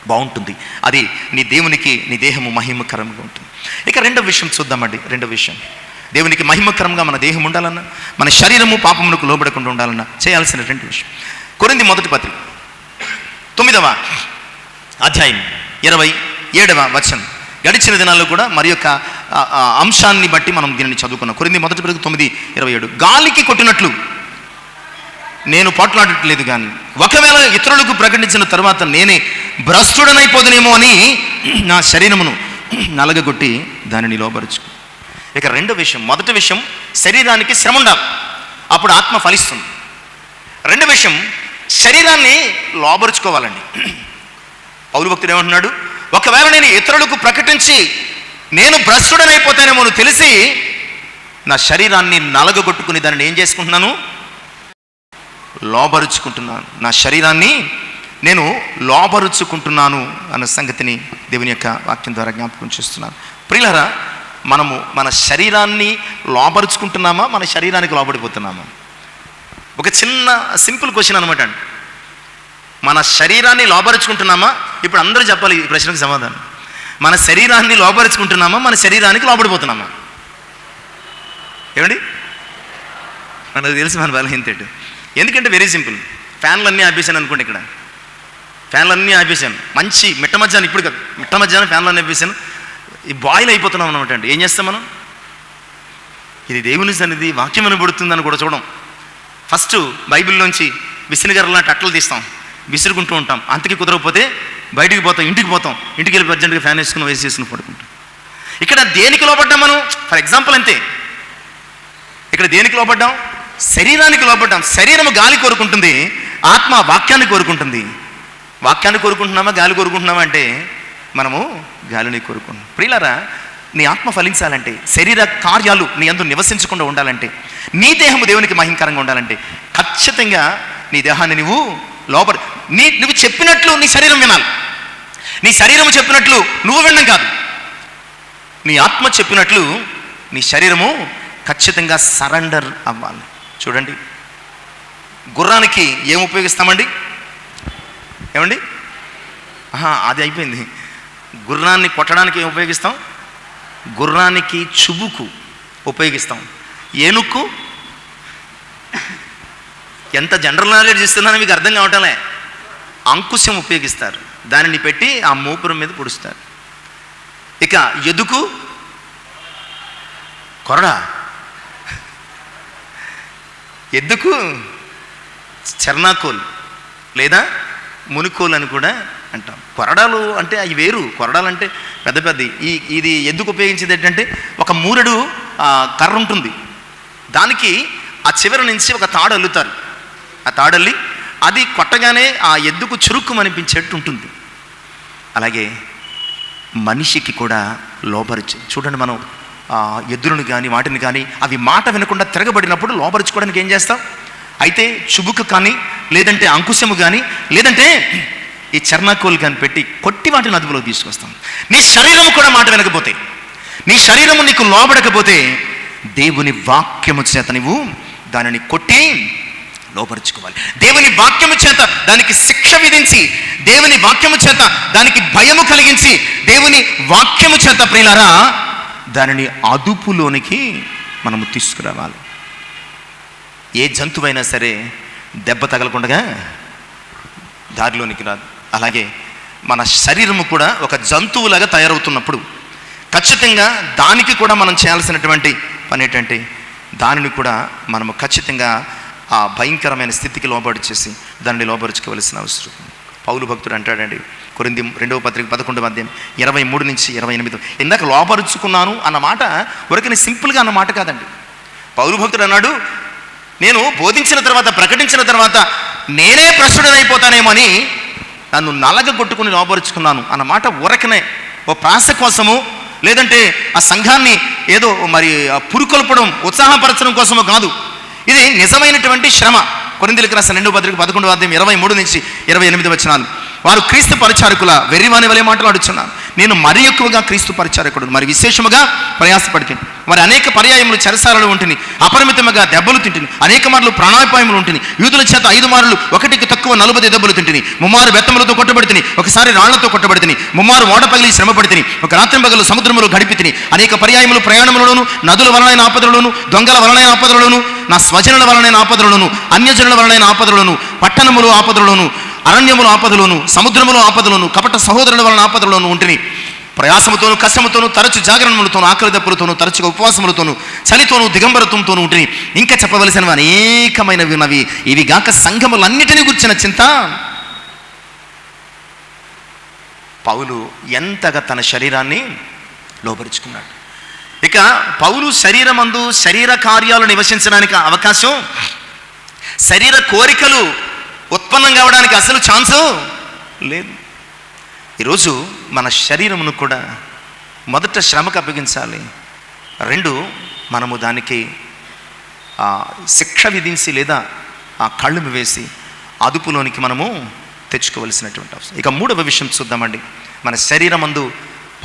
బాగుంటుంది. అది నీ దేవునికి నీ దేహము మహిమకరంగా ఉంటుంది. ఇక రెండవ విషయం చూద్దామండి. రెండవ విషయం, దేవునికి మహిమకరంగా మన దేహం ఉండాలన్నా, మన శరీరము పాపమునకు లోబడకుండా ఉండాలన్నా చేయాల్సిన రెండు విషయం. కొరింథీ మొదటి పత్రిక 9వ అధ్యాయం 27వ వచనం. గడిచిన దినాల్లో కూడా మరి యొక్క అంశాన్ని బట్టి మనం దీనిని చదువుకున్నాం. కొరింథీ మొదటి పత్రిక 9:27. గాలికి కొట్టినట్లు నేను పోట్లాడట్లేదు, కానీ ఒకవేళ ఇతరులకు ప్రకటించిన తర్వాత నేనే భ్రష్టుడనైపోదునేమో అని నా శరీరమును నలగగొట్టి దానిని లోబరుచు. ఇక రెండో విషయం, మొదటి విషయం శరీరానికి శ్రమ ఉండాలి, అప్పుడు ఆత్మ ఫలిస్తుంది. రెండో విషయం శరీరాన్ని లోబరుచుకోవాలండి. పౌలు భక్తుడు ఏమంటున్నాడు? ఒకవేళ నేను ఇతరులకు ప్రకటించి నేను భ్రష్టుడనైపోతానేమో తెలిసి నా శరీరాన్ని నలగగొట్టుకుని దానిని ఏం చేసుకుంటున్నాను? లోబరుచుకుంటున్నాను. నా శరీరాన్ని నేను లోబరుచుకుంటున్నాను అన్న సంగతిని దేవుని యొక్క వాక్యం ద్వారా జ్ఞాపకం చేస్తున్నాను. ప్రియులారా, మనము మన శరీరాన్ని లోబరుచుకుంటున్నామా, మన శరీరానికి లోబడిపోతున్నామా? ఒక చిన్న సింపుల్ క్వశ్చన్ అనమాట అండి. మన శరీరాన్ని లోబరుచుకుంటున్నామా? ఇప్పుడు అందరూ చెప్పాలి ఈ ప్రశ్నకు సమాధానం. మన శరీరాన్ని లోబరుచుకుంటున్నామా, మన శరీరానికి లోబడిపోతున్నామా? ఏమండి, మనకు తెలుసు మన బలహీనత. ఎందుకంటే వెరీ సింపుల్. ఫ్యాన్లన్నీ ఆపేసాను అనుకోండి, ఇక్కడ ఫ్యాన్లన్నీ ఆపేసాను, మంచి మిట్ట మధ్యాహ్నం, ఇప్పుడు కాదు మిట్ట మధ్యాహ్నం ఫ్యాన్లన్నీ ఆపేసాను, ఈ బాయిల్ అయిపోతున్నాం అనమాట అండి. ఏం చేస్తాం మనం? ఇది దేవుని సన్నిధి, వాక్యం వినబడుతుందని కూడా చూడం. ఫస్ట్ బైబిల్లోంచి విసినగర్ర లాంటి అట్టలు తీస్తాం, విసురుకుంటూ ఉంటాం. అంతకి కుదరకపోతే బయటికి పోతాం, ఇంటికి పోతాం, ఇంటికి వెళ్ళి అర్జెంట్గా ఫ్యాన్ వేసుకుని వేసి చేసుకుని పడుకుంటాం. ఇక్కడ దేనికి లోపడ్డాం మనం? ఫర్ ఎగ్జాంపుల్ అంతే, ఇక్కడ దేనికి లోపడ్డాం? శరీరానికి లోపడ్డాం. శరీరము గాలి కోరుకుంటుంది, ఆత్మ వాక్యాన్ని కోరుకుంటుంది. వాక్యాన్ని కోరుకుంటున్నామా, గాలి కోరుకుంటున్నామా అంటే మనము గాలిని కోరుకుంటున్నాం. ప్రియులారా, నీ ఆత్మ ఫలించాలంటే, శరీర కార్యాలు నీ యందు నివసించకుండా ఉండాలంటే, నీ దేహము దేవునికి మహిమకరంగా ఉండాలంటే ఖచ్చితంగా నీ దేహాన్ని నువ్వు చెప్పినట్లు నీ శరీరం వినాలి. నీ శరీరము చెప్పినట్లు నువ్వు వినడం కాదు, నీ ఆత్మ చెప్పినట్లు నీ శరీరము ఖచ్చితంగా సరెండర్ అవ్వాలి. చూడండి, గుర్రానికి ఏం ఉపయోగిస్తామండి? ఏమండి, అది అయిపోయింది. గుర్రాన్ని కొట్టడానికి ఏం ఉపయోగిస్తాం? గుర్రానికి చుబుకు ఉపయోగిస్తాం. ఏనుక్కు ఎంత జనరల్ నాలెడ్జ్ ఇస్తున్నానో మీకు అర్థం కావటంలే. అంకుశం ఉపయోగిస్తారు, దానిని పెట్టి ఆ మూపురం మీద పొడుస్తారు. ఇక ఎదుకు కొరడా, ఎద్దుకు చర్నాకోల్ లేదా మునికోల్ అని కూడా అంటాం. కొరడాలు అంటే అవి వేరు. కొరడాలు అంటే పెద్ద పెద్ద. ఇది ఎద్దుకు ఉపయోగించేది ఏంటంటే, ఒక మూరెడు కర్ర ఉంటుంది, దానికి ఆ చివరి నుంచి ఒక తాడు అల్లుతారు. ఆ తాడల్లి అది కొట్టగానే ఆ ఎద్దుకు చురుక్కుమనిపించేట్టు ఉంటుంది. అలాగే మనిషికి కూడా లోబరిచి చూడండి, మనం ఎద్దులను కానీ వాటిని కానీ అవి మాట వినకుండా తిరగబడినప్పుడు లోబరుచుకోవడానికి ఏం చేస్తాం? అయితే చుబుకు కానీ, లేదంటే అంకుశము కానీ, లేదంటే ఈ చర్నాకోలు కానీ పెట్టి కొట్టి వాటిని అదుపులోకి తీసుకొస్తాం. నీ శరీరము కూడా మాట వినకపోతే, నీ శరీరము నీకు లోబడకపోతే దేవుని వాక్యము చేత నువ్వు దానిని కొట్టి లోపరుచుకోవాలి. దేవుని వాక్యము చేత దానికి శిక్ష విధించి, దేవుని వాక్యము చేత దానికి భయము కలిగించి, దేవుని వాక్యము చేత ప్రియులారా దానిని అదుపులోనికి మనము తీసుకురావాలి. ఏ జంతువైనా సరే దెబ్బ తగలకుండా దారిలోనికి రాదు. అలాగే మన శరీరము కూడా ఒక జంతువులాగా తయారవుతున్నప్పుడు ఖచ్చితంగా దానికి కూడా మనం చేయాల్సినటువంటి పని ఏంటంటే, దానిని కూడా మనము ఖచ్చితంగా ఆ భయంకరమైన స్థితికి లోబడి చేసి దాన్ని లోబరుచుకోవలసిన అవసరం. పౌలు భక్తుడు అంటాడండి, కొరింథీ 2వ పత్రిక 11వ అధ్యాయం 23 నుంచి 28. ఇందాక లోబరుచుకున్నాను అన్న మాట ఊరికనే సింపుల్గా అన్న మాట కాదండి. పౌలు భక్తుడు అన్నాడు, నేను బోధించిన తర్వాత, ప్రకటించిన తర్వాత నేనే భ్రష్టుడనైపోతానేమో అని నన్ను నలగగొట్టుకుని లోబరుచుకున్నాను అన్న మాట ఊరకనే ఓ ప్రాస కోసము, లేదంటే ఆ సంఘాన్ని ఏదో మరి పురుకొల్పడం, ఉత్సాహపరచడం కోసమో కాదు. ఇది నిజమైనటువంటి శ్రమ. కొరింథీయులకు రాసిన 2వ పత్రిక 11వ అధ్యాయం 23 నుంచి 28 వచనాలు. వారు క్రీస్తు పరిచారకుల వెర్రివాని వలె మాట్లాడుచున్నారు. నేను మరి ఎక్కువగా క్రీస్తు పరిచారకుడు, మరి విశేషముగా ప్రయాసపడుతుంది. వారి అనేక పర్యాయములు చెరసాలలో ఉంటుంది, అపరిమితముగా దెబ్బలు తింటుంది, అనేక మార్లు ప్రాణాపాయములు ఉంటుంది. యూదుల చేత 5 మార్లు ఒకటికి తక్కువ 40 దెబ్బలు తింటుంది. ముమ్మారు బెత్తములతో కొట్టబడితిని, ఒకసారి రాళ్లతో కొట్టబడితిని, ముమ్మారు ఓడ పగిలి శ్రమపడితిని, ఒక రాత్రి పగలు సముద్రములో గడిపితిని. అనేక పర్యాయములు ప్రయాణములలోను, నదుల వలనైన ఆపదలలోను, దొంగల వలనైన ఆపదలలోను, నా స్వజనుల వలనైన ఆపదలలోను, అన్యజనుల వలనైన ఆపదలలోను, పట్టణములు ఆపదలలోను, అరణ్యములు ఆపదలోను, సముద్రములు ఆపదలోను, కపట సహోదరుల వలన ఆపదలోను ఉంటిని. ప్రయాసముతోను, కష్టముతోను, తరచు జాగరణములతోను, ఆకలి దప్పులతోను, తరచుగా ఉపవాసములతోను, చలితోను, దిగంబరత్వంతోను ఉంటిని. ఇంకా చెప్పవలసినవి అనేకమైనవి ఉన్నవి. ఇవి గాక సంఘములన్నిటినీ గుర్చిన చింత. పౌలు ఎంతగా తన శరీరాన్ని లోపరుచుకున్నాడు. ఇక పౌలు శరీరమందు శరీర కార్యాలు నివసించడానికి అవకాశం, శరీర కోరికలు ఉత్పన్నం కావడానికి అసలు ఛాన్సు లేదు. ఈరోజు మన శరీరమును కూడా మొదట శ్రమకు అప్పగించాలి. 2, మనము దానికి శిక్ష విధించి లేదా ఆ కళ్ళు వేసి అదుపులోనికి మనము తెచ్చుకోవలసినటువంటి అవసరం. ఇక 3వ విషయం చూద్దామండి. మన శరీరమందు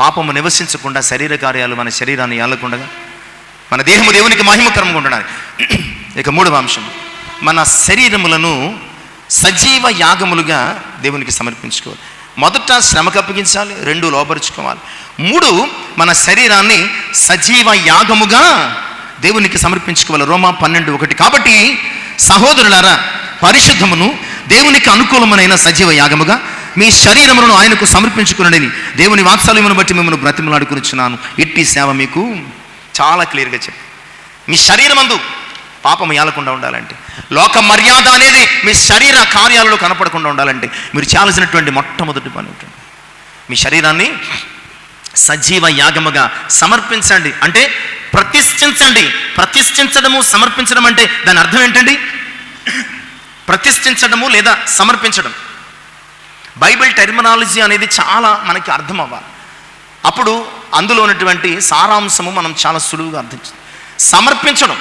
పాపము నివసించకుండా, శరీర కార్యాలు మన శరీరాన్ని ఏలకుండా మన దేహము దేవునికి మహిమకరంగా ఉండడానికి. ఇక 3వ అంశం, మన శరీరములను సజీవ యాగములుగా దేవునికి సమర్పించుకోవాలి. మొదట శ్రమకు అప్పగించాలి, 2 లోపరుచుకోవాలి, 3 మన శరీరాన్ని సజీవ యాగముగా దేవునికి సమర్పించుకోవాలి. రోమా 12:1. కాబట్టి సహోదరులారా, పరిశుద్ధమును దేవునికి అనుకూలమైన సజీవ యాగముగా మీ శరీరములను ఆయనకు సమర్పించుకునని దేవుని వాత్సల్యమును బట్టి మిమ్మల్ని బ్రతిమలాడుకొనుచున్నాను. ఇట్టి సేవ మీకు చాలా క్లియర్గా చెప్పి, మీ శరీరమందు పాపం ఏలకుండా ఉండాలంటే, లోక మర్యాద అనేది మీ శరీర కార్యాలలో కనపడకుండా ఉండాలంటే మీరు చేయాల్సినటువంటి మొట్టమొదటి పని ఉంటుంది, మీ శరీరాన్ని సజీవ యాగముగా సమర్పించండి. అంటే ప్రతిష్ఠించండి. ప్రతిష్ఠించడము, సమర్పించడం అంటే దాని అర్థం ఏంటండి? ప్రతిష్ఠించడము లేదా సమర్పించడం, బైబిల్ టెర్మినాలజీ అనేది చాలా మనకి అర్థం అవ్వాలి. అప్పుడు అందులో ఉన్నటువంటి సారాంశము మనం చాలా సులువుగా అర్థం. సమర్పించడం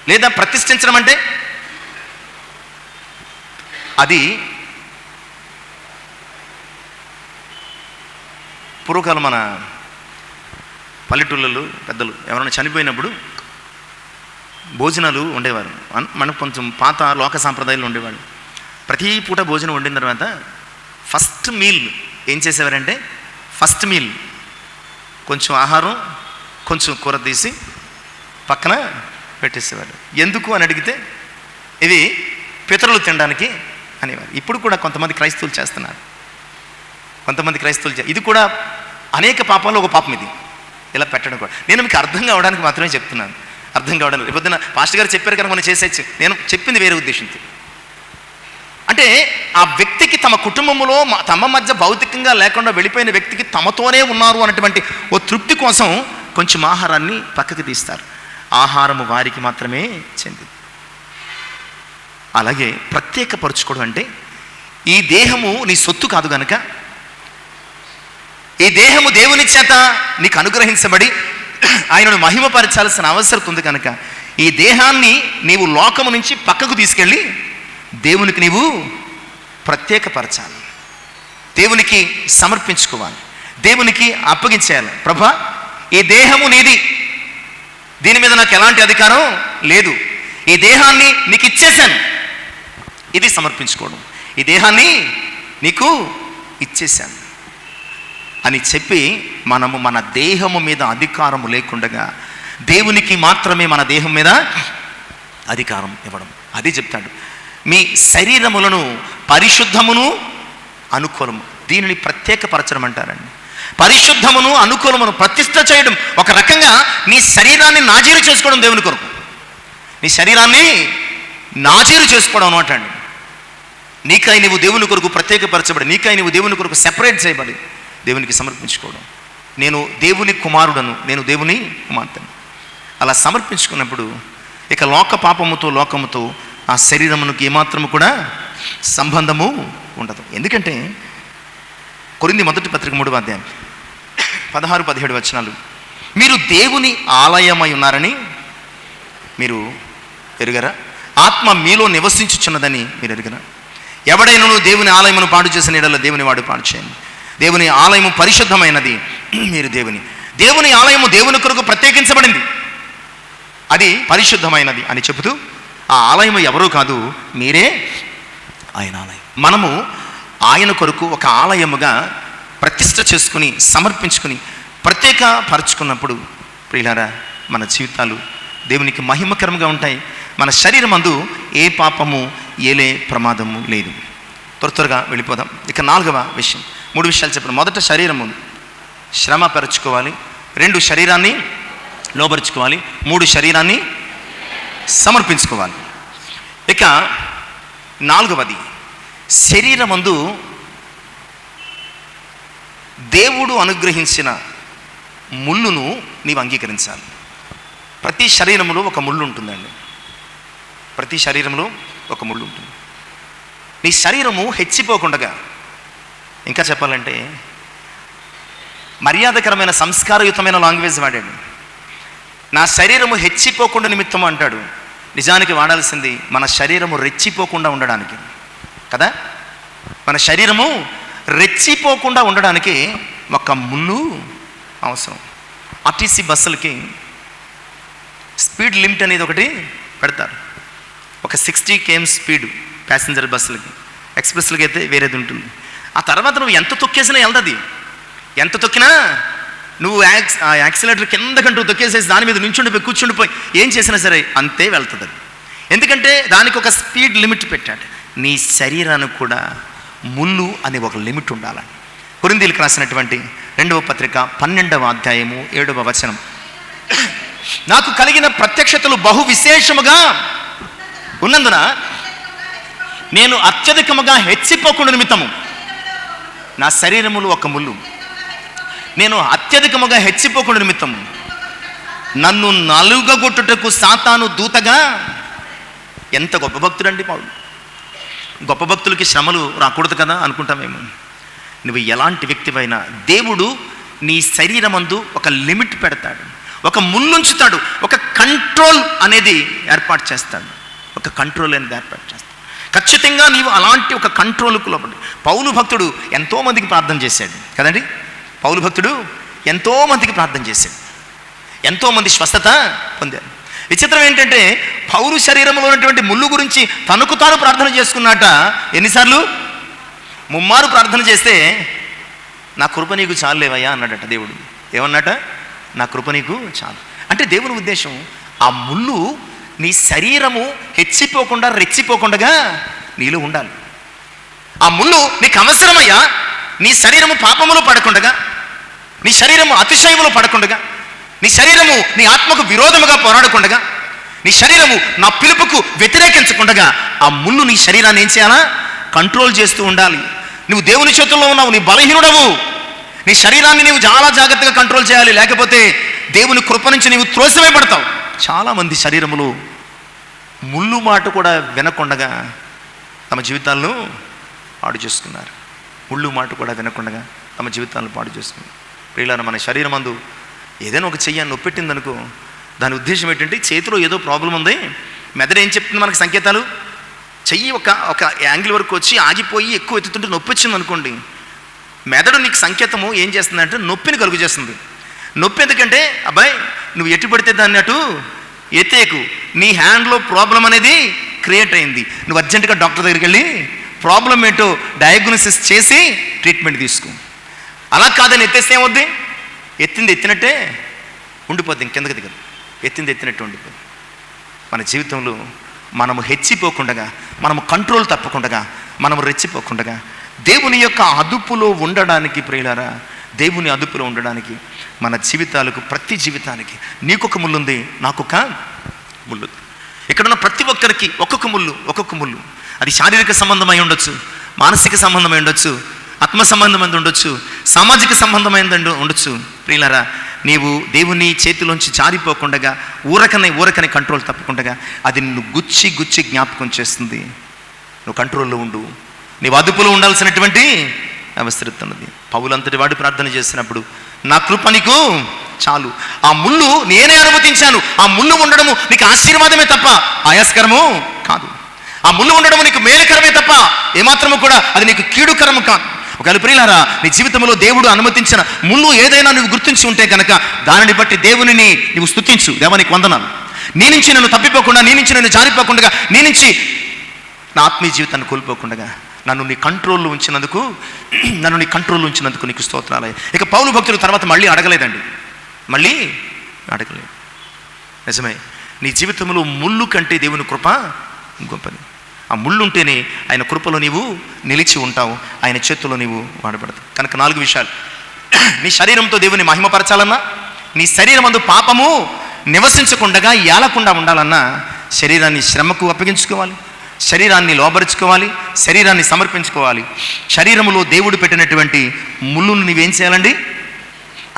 లేదా ప్రతిష్ఠించడం అంటే అది పూర్వకాలం మన పల్లెటూళ్ళలో పెద్దలు ఎవరైనా చనిపోయినప్పుడు భోజనాలు ఉండేవారు. మనకు కొంచెం పాత లోక సాంప్రదాయాలు ఉండేవాళ్ళు. ప్రతి పూట భోజనం వండిన తర్వాత ఫస్ట్ మీల్ ఏం చేసేవారంటే, ఫస్ట్ మీల్ కొంచెం ఆహారం, కొంచెం కూర తీసి పక్కన పెట్టేసేవారు. ఎందుకు అని అడిగితే ఇవి పితరులు తినడానికి అనేవారు. ఇప్పుడు కూడా కొంతమంది క్రైస్తవులు చేస్తున్నారు. ఇది కూడా అనేక పాపాలు ఒక పాపం ఇది, ఇలా పెట్టడం కూడా. నేను మీకు అర్థం కావడానికి మాత్రమే చెప్తున్నాను, అర్థం కావడానికి. రేపొద్దున పాస్టర్ గారు చెప్పారు కనుక మనం చేసేచ్చు. నేను చెప్పింది వేరే ఉద్దేశంతో. అంటే ఆ వ్యక్తికి తమ కుటుంబంలో తమ మధ్య భౌతికంగా లేకుండా వెళ్ళిపోయిన వ్యక్తికి తమతోనే ఉన్నారు అన్నటువంటి ఓ తృప్తి కోసం కొంచెం ఆహారాన్ని పక్కకి తీస్తారు. ఆహారము వారికి మాత్రమే చెంది. అలాగే ప్రత్యేకపరుచుకోవడం అంటే, ఈ దేహము నీ సొత్తు కాదు కనుక, ఈ దేహము దేవుని చేత నీకు అనుగ్రహించబడి ఆయనను మహిమపరచాల్సిన అవసరం ఉంది కనుక, ఈ దేహాన్ని నీవు లోకము నుంచి పక్కకు తీసుకెళ్ళి దేవునికి నీవు ప్రత్యేకపరచాలి, దేవునికి సమర్పించుకోవాలి, దేవునికి అప్పగించేయాలి. ప్రభా, ఈ దేహము నీది, దీని మీద నాకు ఎలాంటి అధికారం లేదు, ఈ దేహాన్ని నీకు ఇచ్చేశాను. ఇది సమర్పించుకోవడం. ఈ దేహాన్ని నీకు ఇచ్చేశాను అని చెప్పి మనము మన దేహము మీద అధికారము లేకుండా దేవునికి మాత్రమే మన దేహం మీద అధికారం ఇవ్వడం. అది చెప్తాడు, మీ శరీరములను పరిశుద్ధమును అనుకూలము, దీనిని ప్రత్యేకపరచడం అంటారండి. పరిశుద్ధమును అనుకూలమును ప్రతిష్ఠ చేయడం, ఒక రకంగా నీ శరీరాన్ని నాజీరు చేసుకోవడం దేవుని కొరకు. నీ శరీరాన్ని నాజీరు చేసుకోవడం అనమాట అండి. నీకై నీవు దేవుని కొరకు ప్రత్యేకపరచబడి, నీకై నీవు దేవుని కొరకు సెపరేట్ చేయబడి దేవునికి సమర్పించుకోవడం. నేను దేవుని కుమారుడను, నేను దేవుని కుమార్తెను. అలా సమర్పించుకున్నప్పుడు ఇక లోక పాపముతో, లోకముతో ఆ శరీరమునికి ఏమాత్రము కూడా సంబంధము ఉండదు. ఎందుకంటే కొరింథీ మొదటి పత్రిక 3వ అధ్యాయం 16-17 వచనాలు, మీరు దేవుని ఆలయమై ఉన్నారని మీరు ఎరుగరా? ఆత్మ మీలో నివసించుచున్నదని మీరు ఎరుగరా? ఎవడైనను దేవుని ఆలయమును పాడు చేసిన యెడల దేవుని వాడు పాడు చేయండి. దేవుని ఆలయము పరిశుద్ధమైనది, మీరు దేవుని ఆలయము దేవుని కొరకు ప్రత్యేకించబడింది, అది పరిశుద్ధమైనది అని చెబుతూ ఆ ఆలయము ఎవరూ కాదు, మీరే ఆయన ఆలయం. మనము ఆయన కొరకు ఒక ఆలయముగా ప్రతిష్ఠ చేసుకుని సమర్పించుకుని ప్రత్యేకపరుచుకున్నప్పుడు ప్రియులారా మన జీవితాలు దేవునికి మహిమకరంగా ఉంటాయి. మన శరీరమందు ఏ పాపము ఏలే ప్రమాదము లేదు. త్వరగా వెళ్ళిపోదాం. ఇక 4వ విషయం, 3 విషయాలు చెప్పండి. మొదట శరీరము శ్రమ పరుచుకోవాలి, 2 శరీరాన్ని లోబరుచుకోవాలి, 3 శరీరాన్ని సమర్పించుకోవాలి. ఇక 4వది, శరీరమందు దేవుడు అనుగ్రహించిన ముళ్ళును నీవు అంగీకరించాలి. ప్రతి శరీరంలో ఒక ముళ్ళు ఉంటుందండి, ప్రతి శరీరంలో ఒక ముళ్ళు ఉంటుంది. నీ శరీరము హెచ్చిపోకుండా, ఇంకా చెప్పాలంటే మర్యాదకరమైన సంస్కారయుతమైన లాంగ్వేజ్ వాడాడు. నా శరీరము హెచ్చిపోకుండా నిమిత్తం అంటాడు. నిజానికి వాడాల్సింది మన శరీరము రెచ్చిపోకుండా ఉండడానికి కదా. మన శరీరము రెచ్చిపోకుండా ఉండడానికి ఒక ముళ్ళు అవసరం. ఆర్టీసీ బస్సులకి స్పీడ్ లిమిట్ అనేది ఒకటి పెడతారు. ఒక 60 km స్పీడ్ ప్యాసింజర్ బస్సులకి, ఎక్స్ప్రెస్లకి అయితే వేరేది ఉంటుంది. ఆ తర్వాత నువ్వు ఎంత తొక్కేసినా వెళ్తుంది. ఎంత తొక్కినా నువ్వు యాక్సిలేటర్ కిందకంటూ తొక్కేసేసి దాని మీద నుంచుండిపోయి కూర్చుండిపోయి ఏం చేసినా సరే అంతే వెళ్తుంది అది. ఎందుకంటే దానికి ఒక స్పీడ్ లిమిట్ పెట్టాడు. నీ శరీరానికి కూడా ముళ్ళు అనే ఒక లిమిట్ ఉండాలని కొరింథీయులకు రాసినటువంటి 2వ పత్రిక 12వ అధ్యాయము 7వ వచనం, నాకు కలిగిన ప్రత్యక్షతలు బహు విశేషముగా ఉన్నందున నేను అత్యధికముగా హెచ్చిపోకుండా నిమిత్తము నా శరీరములు ఒక ముళ్ళు, నేను అత్యధికముగా హెచ్చిపోకుండా నిమిత్తము నన్ను నలుగగొట్టుటకు సాతాను దూతగా. ఎంత గొప్ప భక్తుడండి పౌలు. గొప్ప భక్తులకి శ్రమలు రాకూడదు కదా అనుకుంటామేమో. నువ్వు ఎలాంటి వ్యక్తివైనా దేవుడు నీ శరీరమందు ఒక లిమిట్ పెడతాడు, ఒక ముళ్ళుంచుతాడు, ఒక కంట్రోల్ అనేది ఏర్పాటు చేస్తాడు, ఒక కంట్రోల్ అనేది ఏర్పాటు చేస్తాడు. ఖచ్చితంగా నీవు అలాంటి ఒక కంట్రోల్కు లోపలి. పౌలు భక్తుడు ఎంతోమందికి ప్రార్థన చేశాడు కదండి. పౌలు భక్తుడు ఎంతోమందికి ప్రార్థన చేశాడు, ఎంతోమంది స్వస్థత పొందారు. విచిత్రం ఏంటంటే పౌలు శరీరంలో ఉన్నటువంటి ముళ్ళు గురించి తనకు తాను ప్రార్థన చేసుకున్నట. ఎన్నిసార్లు? 3 మారు ప్రార్థన చేస్తే నా కృప నీకు చాలులేవయ్యా అన్నాడట దేవుడు. ఏమన్నట? నా కృప నీకు చాలు. అంటే దేవుని ఉద్దేశం ఆ ముళ్ళు నీ శరీరము హెచ్చిపోకుండా రెచ్చిపోకుండా నీలో ఉండాలి. ఆ ముళ్ళు నీకు అవసరమయ్యా. నీ శరీరము పాపములో పడకుండగా, నీ శరీరము అతిశయములో పడకుండగా, నీ శరీరము నీ ఆత్మకు విరోధముగా పోరాడకుండగా, నీ శరీరము నా పిలుపుకు వ్యతిరేకించకుండగా ఆ ముళ్ళు నీ శరీరాన్ని ఏం చేయాలా? కంట్రోల్ చేస్తూ ఉండాలి. నువ్వు దేవుని చేతుల్లో ఉన్నావు, నీ బలహీనుడవు. నీ శరీరాన్ని నీవు చాలా జాగ్రత్తగా కంట్రోల్ చేయాలి, లేకపోతే దేవుని కృప నుంచి నీవు త్రోసివేయబడతావు. చాలామంది శరీరములు ముళ్ళు మాట కూడా వినకుండగా తమ జీవితాలను పాడు చేసుకున్నారు. ముళ్ళు మాట కూడా వినకుండగా తమ జీవితాలను పాడు చేసుకున్నారు. ప్రియులారా, మన శరీరం అందు ఏదైనా ఒక చెయ్యి నొప్పెట్టింది అనుకో, దాని ఉద్దేశం ఏంటంటే చేతిలో ఏదో ప్రాబ్లం ఉంది. మెదడు ఏం చెప్తుంది మనకు సంకేతాలు? చెయ్యి ఒక యాంగిల్ వరకు వచ్చి ఆగిపోయి ఎక్కువ ఎత్తుతుంటే నొప్పి వచ్చింది అనుకోండి, మెదడు నీకు సంకేతము ఏం చేస్తుందంటే నొప్పిని కలుగు చేస్తుంది. నొప్పి ఎందుకంటే అబ్బాయి నువ్వు ఎటు పడితే దాన్ని అటు ఎత్తేకు, నీ హ్యాండ్లో ప్రాబ్లం అనేది క్రియేట్ అయింది, నువ్వు అర్జెంటుగా డాక్టర్ దగ్గరికి వెళ్ళి ప్రాబ్లం ఏంటో డయాగ్నోసిస్ చేసి ట్రీట్మెంట్ తీసుకో. అలా కాదని ఎత్తేస్తే ఏమవుద్ది? ఎత్తింది ఎత్తినట్టే ఉండిపోద్ది, ఇంకెందుకు దిగదు. ఎత్తింది ఎత్తినట్టు ఉండిపోద్ది. మన జీవితంలో మనము హెచ్చిపోకుండా, మనము కంట్రోల్ తప్పకుండా, మనము రెచ్చిపోకుండా దేవుని యొక్క అదుపులో ఉండడానికి, ప్రియులారా, దేవుని అదుపులో ఉండడానికి మన జీవితాలకు, ప్రతి జీవితానికి నీకొక ముళ్ళు ఉంది, నాకొక ముళ్ళు. ఇక్కడున్న ప్రతి ఒక్కరికి ఒక్కొక్క ముళ్ళు. అది శారీరక సంబంధమై ఉండొచ్చు, మానసిక సంబంధమై ఉండొచ్చు, ఆత్మ సంబంధమైంది ఉండొచ్చు, సామాజిక సంబంధమైంది ఉండొచ్చు. ప్రియులారా, నీవు దేవుని చేతిలోంచి జారిపోకుండా ఊరకనే కంట్రోల్ తప్పకుండా అది నిన్ను గుచ్చి జ్ఞాపకం చేస్తుంది. నువ్వు కంట్రోల్లో ఉండు, నీవు అదుపులో ఉండాల్సినటువంటి అవసరతున్నది. పౌలంతటి వాడు ప్రార్థన చేసినప్పుడు నా కృప నీకు చాలు. ఆ ముళ్ళు నేనే అనుమతించాను. ఆ ముళ్ళు ఉండడము నీకు ఆశీర్వాదమే తప్ప ఆయాస్కరము కాదు. ఆ ముళ్ళు ఉండడం నీకు మేలుకరమే తప్ప ఏమాత్రము కూడా అది నీకు కీడుకరము కాదు. ఒకవేళ ప్రియులారా, నీ జీవితంలో దేవుడు అనుమతించిన ముళ్ళు ఏదైనా నువ్వు గుర్తించి ఉంటే కనుక దానిని బట్టి దేవునిని నువ్వు స్తుతించు. దేవా నీకు వందనాలు, నీ నుంచి నన్ను తప్పిపోకుండా, నీ నుంచి నన్ను జారిపోకుండా, నీ నుంచి నా ఆత్మీయ జీవితాన్ని కోల్పోకుండా నన్ను నీ కంట్రోల్లో ఉంచినందుకు నీకు స్తోత్రాలయ్యా. ఇక పౌలు భక్తులు తర్వాత మళ్ళీ అడగలేదు. నిజమే, నీ జీవితంలో ముళ్ళు కంటే దేవుని కృప గొప్పది. ఆ ముళ్ళు ఉంటేనే ఆయన కృపలో నీవు నిలిచి ఉంటావు, ఆయన చేతుల్లో నీవు వాడబడతావు. కనుక 4 విషయాలు. నీ శరీరంతో దేవుని మహిమపరచాలన్నా, నీ శరీరం అందు పాపము నివసించకుండా ఏలకుండా ఉండాలన్నా శరీరాన్ని శ్రమకు అప్పగించుకోవాలి, శరీరాన్ని లోబరుచుకోవాలి, శరీరాన్ని సమర్పించుకోవాలి. శరీరములో దేవుడు పెట్టినటువంటి ముళ్ళును నీవేం చేయాలండి?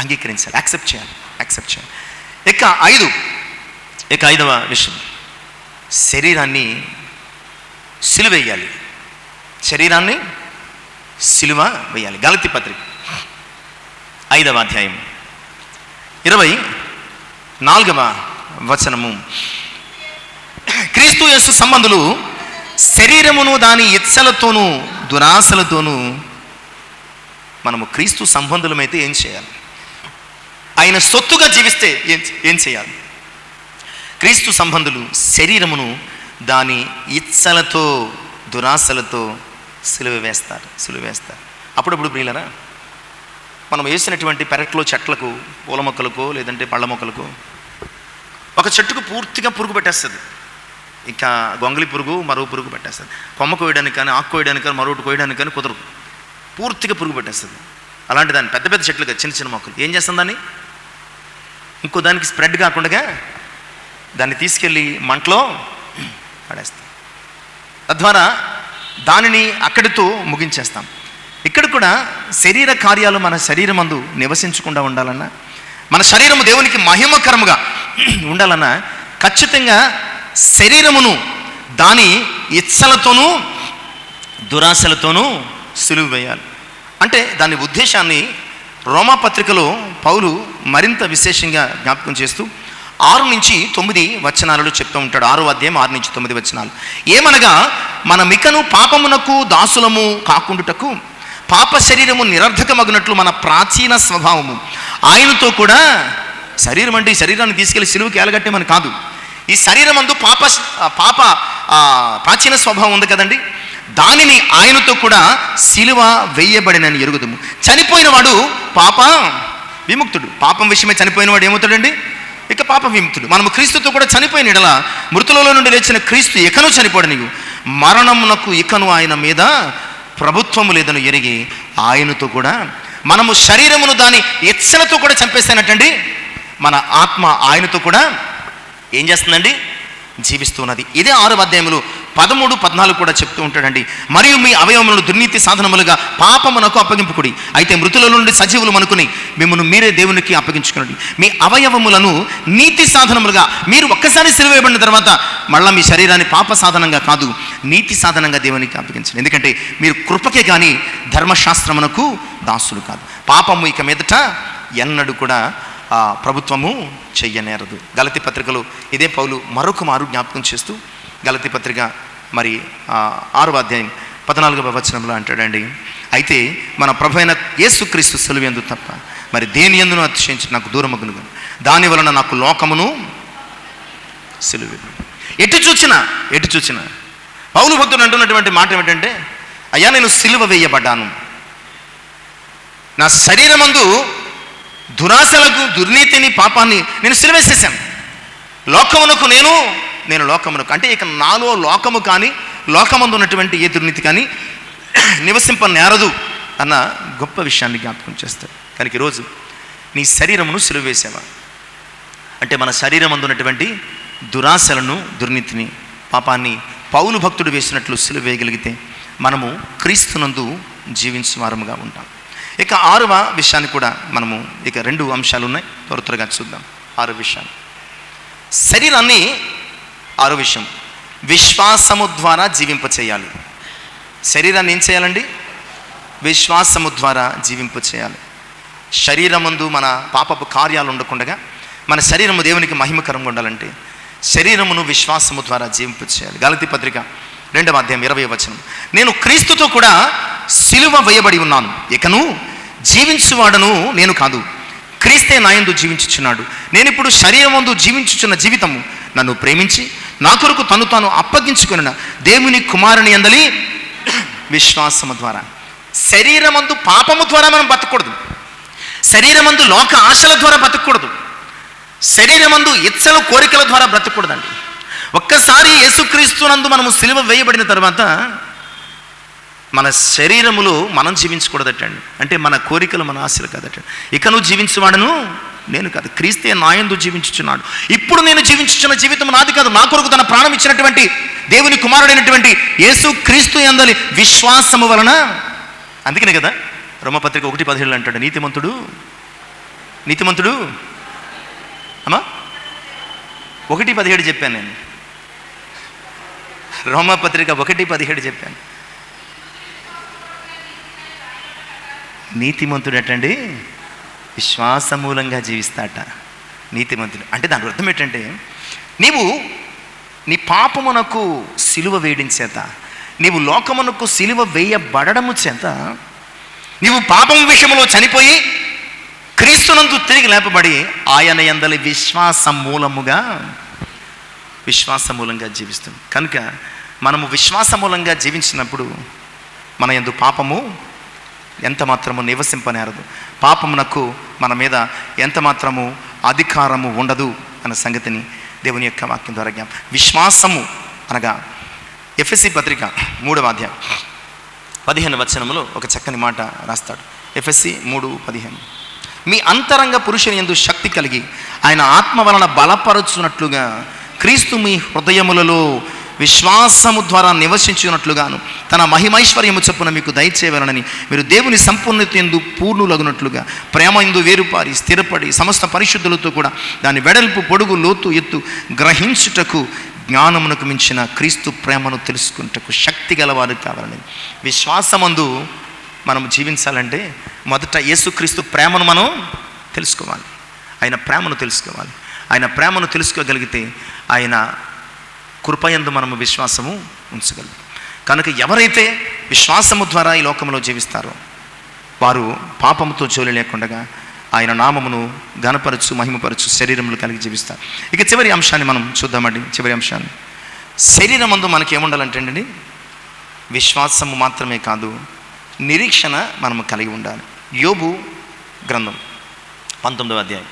అంగీకరించాలి, యాక్సెప్ట్ చేయాలి. ఇక 5వ విషయం, శరీరాన్ని సిలువేయాలి. సిలువ వేయాలి. గలతీ పత్రిక 5వ అధ్యాయం 24వ వచనము, క్రీస్తు యేసు సంబంధులు శరీరమును దాని ఇచ్చలతోనూ దురాశలతోనూ, మనము క్రీస్తు సంబంధులమైతే ఏం చేయాలి? ఆయన సొత్తుగా జీవిస్తే ఏం చేయాలి? క్రీస్తు సంబంధులు శరీరమును దాని ఇచ్చలతో దురాశలతో సిలువ వేస్తారు. అప్పుడప్పుడు ప్రియులరా, మనం వేసినటువంటి పెరట్లో చెట్లకు, పూల మొక్కలకు, లేదంటే పళ్ళ మొక్కలకు ఒక చెట్టుకు పూర్తిగా పురుగు పెట్టేస్తుంది. ఇంకా గొంగలి పురుగు, మరో పురుగు పెట్టేస్తుంది. కొమ్మ కోయడానికి కానీ, ఆకు కోయడానికి కానీ, మరొకటి కోయడానికి కానీ కుదరదు, పూర్తిగా పురుగు పెట్టేస్తుంది. అలాంటి దాన్ని పెద్ద పెద్ద చెట్లుగా చిన్న మొక్కలు ఏం చేస్తుంది? దాన్ని ఇంకో దానికి స్ప్రెడ్ కాకుండా దాన్ని తీసుకెళ్ళి మంటలో పడేస్తాం. తద్వారా దానిని అక్కడితో ముగించేస్తాం. ఇక్కడ కూడా శరీర కార్యాలు మన శరీరమందు నివసించకుండా ఉండాలన్నా, మన శరీరము దేవునికి మహిమకరముగా ఉండాలన్నా ఖచ్చితంగా శరీరమును దాని ఇచ్చలతోనూ దురాశలతోనూ సిలువ వేయాలి. అంటే దాని ఉద్దేశాన్ని రోమాపత్రికలో పౌలు మరింత విశేషంగా జ్ఞాపకం చేస్తూ 6-9 వచనాలలో చెప్తూ ఉంటాడు. 6వ అధ్యాయం 6-9 వచనాలు. ఏమనగా, మన మికను పాపమునకు దాసులము కాకుండుటకు పాప శరీరము నిరర్ధకమగునట్లు మన ప్రాచీన స్వభావము ఆయనతో కూడా, శరీరం అంటే ఈ శరీరాన్ని తీసుకెళ్లి సిలువకి ఏలగట్టేమని కాదు, ఈ శరీరం అందు పాప ప్రాచీన స్వభావం ఉంది కదండి, దానిని ఆయనతో కూడా సిలువ వేయబడినని ఎరుగుదుము. చనిపోయిన వాడు పాప విముక్తుడు. పాపం విషయమే చనిపోయిన వాడు ఏమవుతాడండి? ఇక పాప విముక్తుడు. మనము క్రీస్తుతో కూడా చనిపోయిన ఎడల మృతులలో నుండి లేచిన క్రీస్తు ఇకను చనిపోడు, నీవు మరణమునకు ఇకను ఆయన మీద ప్రభుత్వము లేదని ఎరిగి ఆయనతో కూడా మనము శరీరమును దాని ఇచ్చలతో కూడా చంపేస్తానటండి, మన ఆత్మ ఆయనతో కూడా ఏం చేస్తుందండి? జీవిస్తున్నది. ఇదే 6వ అధ్యాయంలో 13-14 కూడా చెప్తూ ఉంటాడండి. మరియు మీ అవయవములను దుర్నీతి సాధనములుగా పాపమునకు అప్పగింపుకుడి, అయితే మృతుల నుండి సజీవులు అనుకుని మిమ్మల్ని మీరే దేవునికి అప్పగించుకునండి. మీ అవయవములను నీతి సాధనములుగా, మీరు ఒక్కసారి సిలువేయబడిన తర్వాత మళ్ళీ మీ శరీరాన్ని పాప సాధనంగా కాదు, నీతి సాధనంగా దేవునికి అప్పగించండి. ఎందుకంటే మీరు కృపకే కానీ ధర్మశాస్త్రమునకు దాసులు కాదు. పాపము ఇక మీదట ఎన్నడూ కూడా ప్రభుత్వము చెయ్యనేరదు. గలతీ పత్రికలో ఇదే పౌలు మరొక మారు జ్ఞాపకం చేస్తూ గలతీ పత్రిక 6వ అధ్యాయం 14వ వచనంలో అంటాడండి, అయితే మన ప్రభు అయిన యేసుక్రీస్తు సిలువయందు తప్ప మరి దేని యందును అతిశయించి నాకు దూరమగును, దాని వలన నాకు లోకమును సిలువ. ఎటు చూచినా పౌలు భక్తుడు అంటున్నటువంటి మాట ఏమిటంటే, అయ్యా నేను సిలువ వేయబడ్డాను, నా శరీరమందు దురాశలకు, దుర్నీతిని, పాపాన్ని నేను సిలువేసేసాను. లోకమునకు నేను లోకమునకు అంటే ఇక నాలో లోకము కానీ, లోకమందు ఉన్నటువంటి ఏ దుర్నీతి కానీ నివసింపనేరదు అన్న గొప్ప విషయాన్ని జ్ఞాపకం చేస్తాడు. కనుక ఈరోజు నీ శరీరమును సిలువేసావా అంటే మన శరీరం అందున్నటువంటి దురాశలను, దుర్నీతిని, పాపాన్ని పౌలు భక్తుడు వేసినట్లు సిలువ వేయగలిగితే మనము క్రీస్తునందు జీవించే వారముగా ఉంటాం. ఇక 6వ విషయాన్ని కూడా మనము ఇక 2 అంశాలు ఉన్నాయి, త్వరగా చూద్దాం. 6వ విషయాన్ని, శరీరాన్ని 6వ విషయం విశ్వాసము ద్వారా జీవింపచేయాలి. శరీరాన్ని ఏం చేయాలండి? విశ్వాసము ద్వారా జీవింపచేయాలి. శరీరమందు మన పాపపు కార్యాలు ఉండకుండా మన శరీరము దేవునికి మహిమకరంగా ఉండాలంటే శరీరమును విశ్వాసము ద్వారా జీవింపచేయాలి. గలతీ పత్రిక 2వ అధ్యాయం 20వ వచనం. నేను క్రీస్తుతో కూడా సిలువ వేయబడి ఉన్నాను, ఇకను జీవించువాడను నేను కాదు, క్రీస్తే నాయందు జీవించుచున్నాడు. నేను ఇప్పుడు శరీరమందు జీవించుచున్న జీవితము నన్ను ప్రేమించి నా కొరకు తను తాను అప్పగించుకున్న దేవుని కుమారుని యందలి విశ్వాసము ద్వారా. శరీరమందు పాపము ద్వారా మనం బతకూడదు, శరీరమందు లోక ఆశల ద్వారా బతకూడదు, శరీరమందు ఇచ్చల కోరికల ద్వారా బ్రతకూడదండి. ఒక్కసారి యేసుక్రీస్తునందు మనము సిలువ వేయబడిన తర్వాత మన శరీరములో మనం జీవించకూడదటండి. అంటే మన కోరికలు మన ఆశలు కాదటండి. ఇక నువ్వు జీవించువాడను నేను కాదు, క్రీస్తే నాయందు జీవించుచున్నాడు. ఇప్పుడు నేను జీవించుచున్న జీవితం నాది కాదు, నా కొరకు తన ప్రాణం ఇచ్చినటువంటి దేవుని కుమారుడైనటువంటి యేసు క్రీస్తు యందలి విశ్వాసము వలన. అందుకనే కదా రోమపత్రిక 1:17 అంటాడు, నీతిమంతుడు అమ్మా 1:17 చెప్పాను నేను. రోమపత్రిక 1:17 చెప్పాను. నీతిమంతుడు అటండి విశ్వాసమూలంగా జీవిస్తాట. నీతిమంతుడు అంటే దాని అర్థం ఏంటంటే, నీవు నీ పాపమునకు సిలువ వేయడం చేత, నీవు లోకమునకు సిలువ వేయబడము చేత, నీవు పాపం విషయంలో చనిపోయి క్రీస్తునందు తిరిగి లేపబడి ఆయన యందలి విశ్వాసమూలంగా జీవిస్తుంది. కనుక మనము విశ్వాసమూలంగా జీవించినప్పుడు మన యందు పాపము ఎంత మాత్రము నివసింపనేరదు, పాపమునకు మన మీద ఎంత మాత్రము అధికారము ఉండదు అన్న సంగతిని దేవుని యొక్క వాక్యం ద్వారా విశ్వాసము అనగా ఎఫెసీ పత్రిక 3వ అధ్యాయం 15వ వచనములో ఒక చక్కని మాట రాస్తాడు. ఎఫెసీ 3:15. మీ అంతరంగ పురుషుని యందు శక్తి కలిగి ఆయన ఆత్మ వలన బలపరచునట్లుగా క్రీస్తు మీ హృదయములలో విశ్వాసము ద్వారా నివసించున్నట్లుగాను తన మహిమైశ్వర్యము చొప్పున మీకు దయచేయవలనని మీరు దేవుని సంపూర్ణత యందు పూర్ణులగునట్లుగా ప్రేమ యందు వేరుపారి స్థిరపడి సమస్త పరిశుద్ధులతో కూడా దాని వెడల్పు పొడుగు లోతు ఎత్తు గ్రహించుటకు జ్ఞానమునకు మించిన క్రీస్తు ప్రేమను తెలుసుకుంటకు శక్తి గలవారు కావాలని. విశ్వాసమందు మనం జీవించాలంటే మొదట యేసుక్రీస్తు ప్రేమను మనం తెలుసుకోవాలి, ఆయన ప్రేమను తెలుసుకోవాలి. ఆయన ప్రేమను తెలుసుకోగలిగితే ఆయన కృపయందు మనము విశ్వాసము ఉంచగలరు. కనుక ఎవరైతే విశ్వాసము ద్వారా ఈ లోకంలో జీవిస్తారో వారు పాపముతో జోలి లేకుండా ఆయన నామమును ఘనపరచు మహిమపరచు శరీరములు కలిగి జీవిస్తారు. ఇక చివరి అంశాన్ని మనం చూద్దామండి. చివరి అంశాన్ని, శరీరమందు మనకి ఏముండాలంటే అండి, విశ్వాసము మాత్రమే కాదు, నిరీక్షణ మనము కలిగి ఉండాలి. యోబు గ్రంథం 19వ అధ్యాయం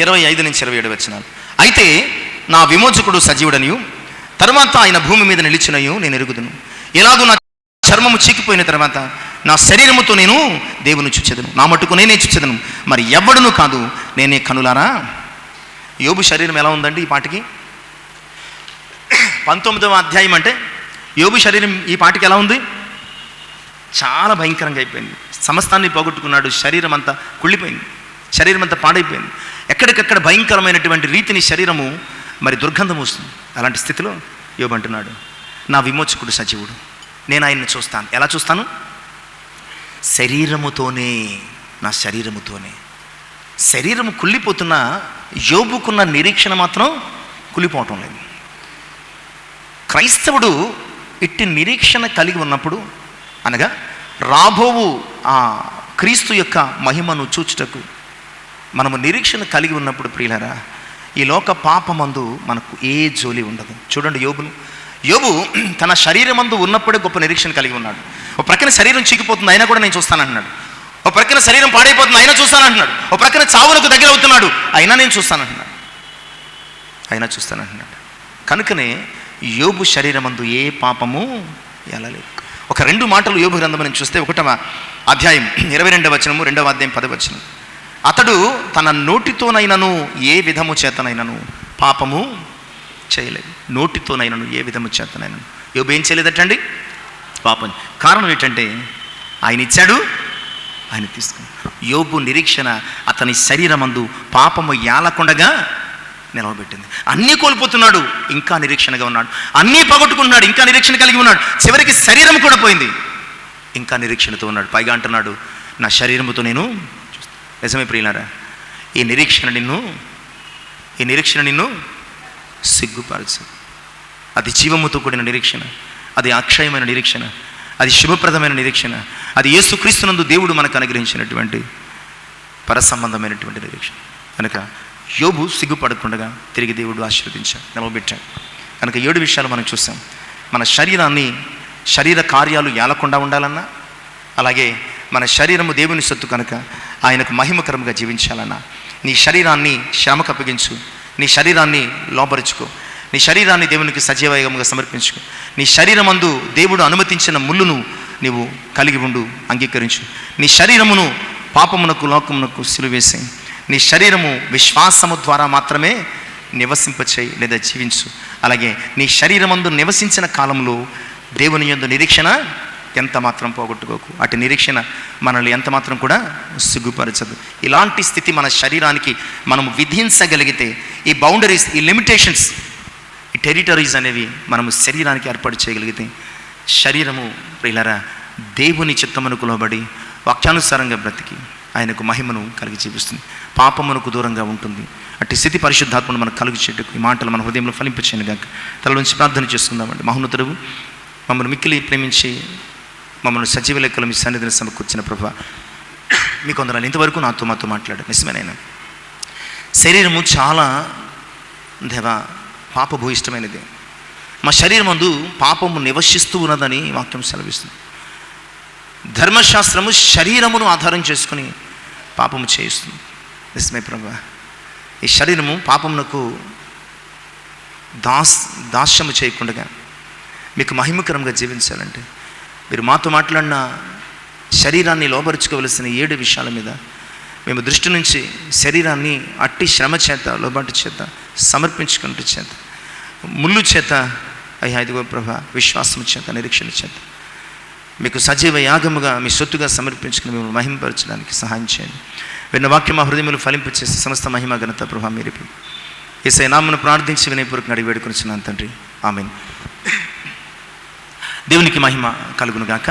25-27 వచనాలు. అయితే నా విమోచకుడు సజీవుడనియు తర్వాత ఆయన భూమి మీద నిలిచినయు నేను ఎరుగుదును. ఎలాగూ నా చర్మము చీకిపోయిన తర్వాత నా శరీరముతో నేను దేవుని చూచెదను, నా మట్టుకు నేనే చూచెదను, మరి ఎవ్వడును కాదు, నేనే కనులారా. యోబు శరీరం ఎలా ఉందండి ఈ పాటికి? 19వ అధ్యాయం అంటే యోబు శరీరం ఈ పాటికి ఎలా ఉంది? చాలా భయంకరంగా అయిపోయింది. సమస్తాన్ని పోగొట్టుకున్నాడు, శరీరం అంతా కుళ్ళిపోయింది, శరీరం అంతా పాడైపోయింది. ఎక్కడికక్కడ భయంకరమైనటువంటి రీతిని శరీరము మరి దుర్గంధం వస్తుంది. అలాంటి స్థితిలో యోబు అంటున్నాడు, నా విమోచకుడు సజీవుడు, నేను ఆయన్ని చూస్తాను. ఎలా చూస్తాను? శరీరముతోనే, నా శరీరముతోనే. శరీరము కుళ్ళిపోతున్న యోబుకున్న నిరీక్షణ మాత్రం కుళ్ళిపోవటం లేదు. క్రైస్తవుడు ఇట్టి నిరీక్షణ కలిగి ఉన్నప్పుడు, అనగా రాబోవు ఆ క్రీస్తు యొక్క మహిమను చూచుటకు మనము నిరీక్షణ కలిగి ఉన్నప్పుడు ప్రియులారా, ఈ లోక పాపమందు మనకు ఏ జోలి ఉండదు. చూడండి యోబు తన శరీరమందు ఉన్నప్పుడే గొప్ప నిరీక్షణ కలిగి ఉన్నాడు. ఒక ప్రక్కన శరీరం చీకిపోతుంది, అయినా కూడా నేను చూస్తానంటున్నాడు. ఒక ప్రక్కన శరీరం పాడైపోతుంది, అయినా చూస్తానంటున్నాడు. ఒక ప్రక్కన చావులకు దగ్గర అవుతున్నాడు, అయినా నేను చూస్తానంటున్నాడు. కనుకనే యోబు శరీరమందు ఏ పాపము ఎలలేదు. ఒక 2 మాటలు యోబు గ్రంథం నుంచి చూస్తే 1వ అధ్యాయం 22వ వచనము, 2వ అధ్యాయం 10వ వచనం. అతడు తన నోటితోనైనను ఏ విధము చేతనైనను పాపము చేయలేదు. నోటితోనైనను ఏ విధము చేతనైనను యోబు ఏం చేయలేదటండి? పాపం. కారణం ఏంటంటే ఆయన ఇచ్చాడు, ఆయన తీసుకున్నాడు. యోబు నిరీక్షణ అతని శరీరమందు పాపము యాలకుండగా నిలవబెట్టింది. అన్నీ కోల్పోతున్నాడు, ఇంకా నిరీక్షణగా ఉన్నాడు. అన్నీ పోగొట్టుకున్నాడు, ఇంకా నిరీక్షణ కలిగి ఉన్నాడు. చివరికి శరీరం కూడా పోయింది, ఇంకా నిరీక్షణతో ఉన్నాడు. పైగా అంటున్నాడు, నా శరీరముతో నేను. నిజమే ప్రియులారా, ఈ నిరీక్షణ నిన్ను సిగ్గుపరచు. అది జీవముతో కూడిన నిరీక్షణ, అది అక్షయమైన నిరీక్షణ, అది శుభప్రదమైన నిరీక్షణ, అది యేసుక్రీస్తునందు దేవుడు మనకు అనుగ్రహించినటువంటి పరసంబంధమైనటువంటి నిరీక్షణ. కనుక యోబు సిగ్గుపడకుండా తిరిగి దేవుడు ఆశీర్వదించాడు, నిలవబెట్టాడు. కనుక 7 విషయాలు మనం చూసాం. మన శరీర కార్యాలు ఏలకుండా ఉండాలన్నా, అలాగే మన శరీరము దేవుని సొత్తు కనుక ఆయనకు మహిమకరంగా జీవించాలన్నా, నీ శరీరాన్ని శ్రమకు అప్పగించు, నీ శరీరాన్ని లోపరుచుకో, నీ శరీరాన్ని దేవునికి సజీవయంగా సమర్పించుకో, నీ శరీరమందు దేవుడు అనుమతించిన ముళ్ళును నీవు కలిగి ఉండు, అంగీకరించు. నీ శరీరమును పాపమునకు లోకమునకు సిలువేసి, నీ శరీరము విశ్వాసము ద్వారా మాత్రమే నివసింపచేయి లేదా జీవించు. అలాగే నీ శరీరమందు నివసించిన కాలంలో దేవుని యందు నిరీక్షణ ఎంత మాత్రం పోగొట్టుకోకు. అటు నిరీక్షణ మనల్ని ఎంత మాత్రం కూడా సిగ్గుపరచదు. ఇలాంటి స్థితి మన శరీరానికి మనము విధించగలిగితే, ఈ బౌండరీస్, ఈ లిమిటేషన్స్, ఈ టెరిటరీస్ అనేవి మనము శరీరానికి ఏర్పాటు చేయగలిగితే, శరీరము ప్రియులారా దేవుని చిత్తమునకు లోబడి వాక్యానుసారంగా బ్రతికి ఆయనకు మహిమను కలిగి జీవిస్తుంది, పాపమునకు దూరంగా ఉంటుంది. అట్టి స్థితి పరిశుద్ధాత్మను మనకు కలుగు చెట్టుకు ఈ మాటలు మన హృదయంలో ఫలింపచేయను గాక. తల నుంచి ప్రార్థన చేస్తుందామండి. మహోన్నతుడు, మమ్మల్ని మిక్కిలి ప్రేమించి మమ్మల్ని సజీవ లెక్కలు మీ సన్నిధిని సమకూర్చిన ప్రభువా, మీ కొందరు ఇంతవరకు మాతో మాట్లాడారు. నిజమేనైనా శరీరము చాలా దేవా పాపభూయిష్టమైనది. మా శరీరం ముందు పాపము నివసిస్తూ ఉన్నదని వాక్యం సెలవిస్తుంది. ధర్మశాస్త్రము శరీరమును ఆధారం చేసుకుని పాపము చేయిస్తుంది. నిజమే ప్రభువా, ఈ శరీరము పాపమునకు దాస్యము చేయకుండా మీకు మహిమకరంగా జీవించాలంటే, మీరు మాతో మాట్లాడిన శరీరాన్ని లోపరుచుకోవలసిన 7 విషయాల మీద మేము దృష్టి నుంచి శరీరాన్ని అట్టి శ్రమ చేత, లోబాటు చేత, సమర్పించుకుంటూ చేత, ముళ్ళు చేత, అయ్యా ఇదిగో ప్రభా విశ్వాసం చేత, నిరీక్షణ చేత మీకు సజీవ యాగముగా మీ సొత్తుగా సమర్పించుకుని మిమ్మల్ని మహిమపరచడానికి సహాయం చేయండి. విన్న వాక్యం మా హృదయములు ఫలింపచేసి సమస్త మహిమ ఘనత ప్రభా మీరు యేసయ్య నామమున ప్రార్థించి వినయపూర్వకంగా అడిగి వేడుకొనిచున్నాను తండ్రి, ఆమేన్. దేవునికి మహిమ కలుగును గాక.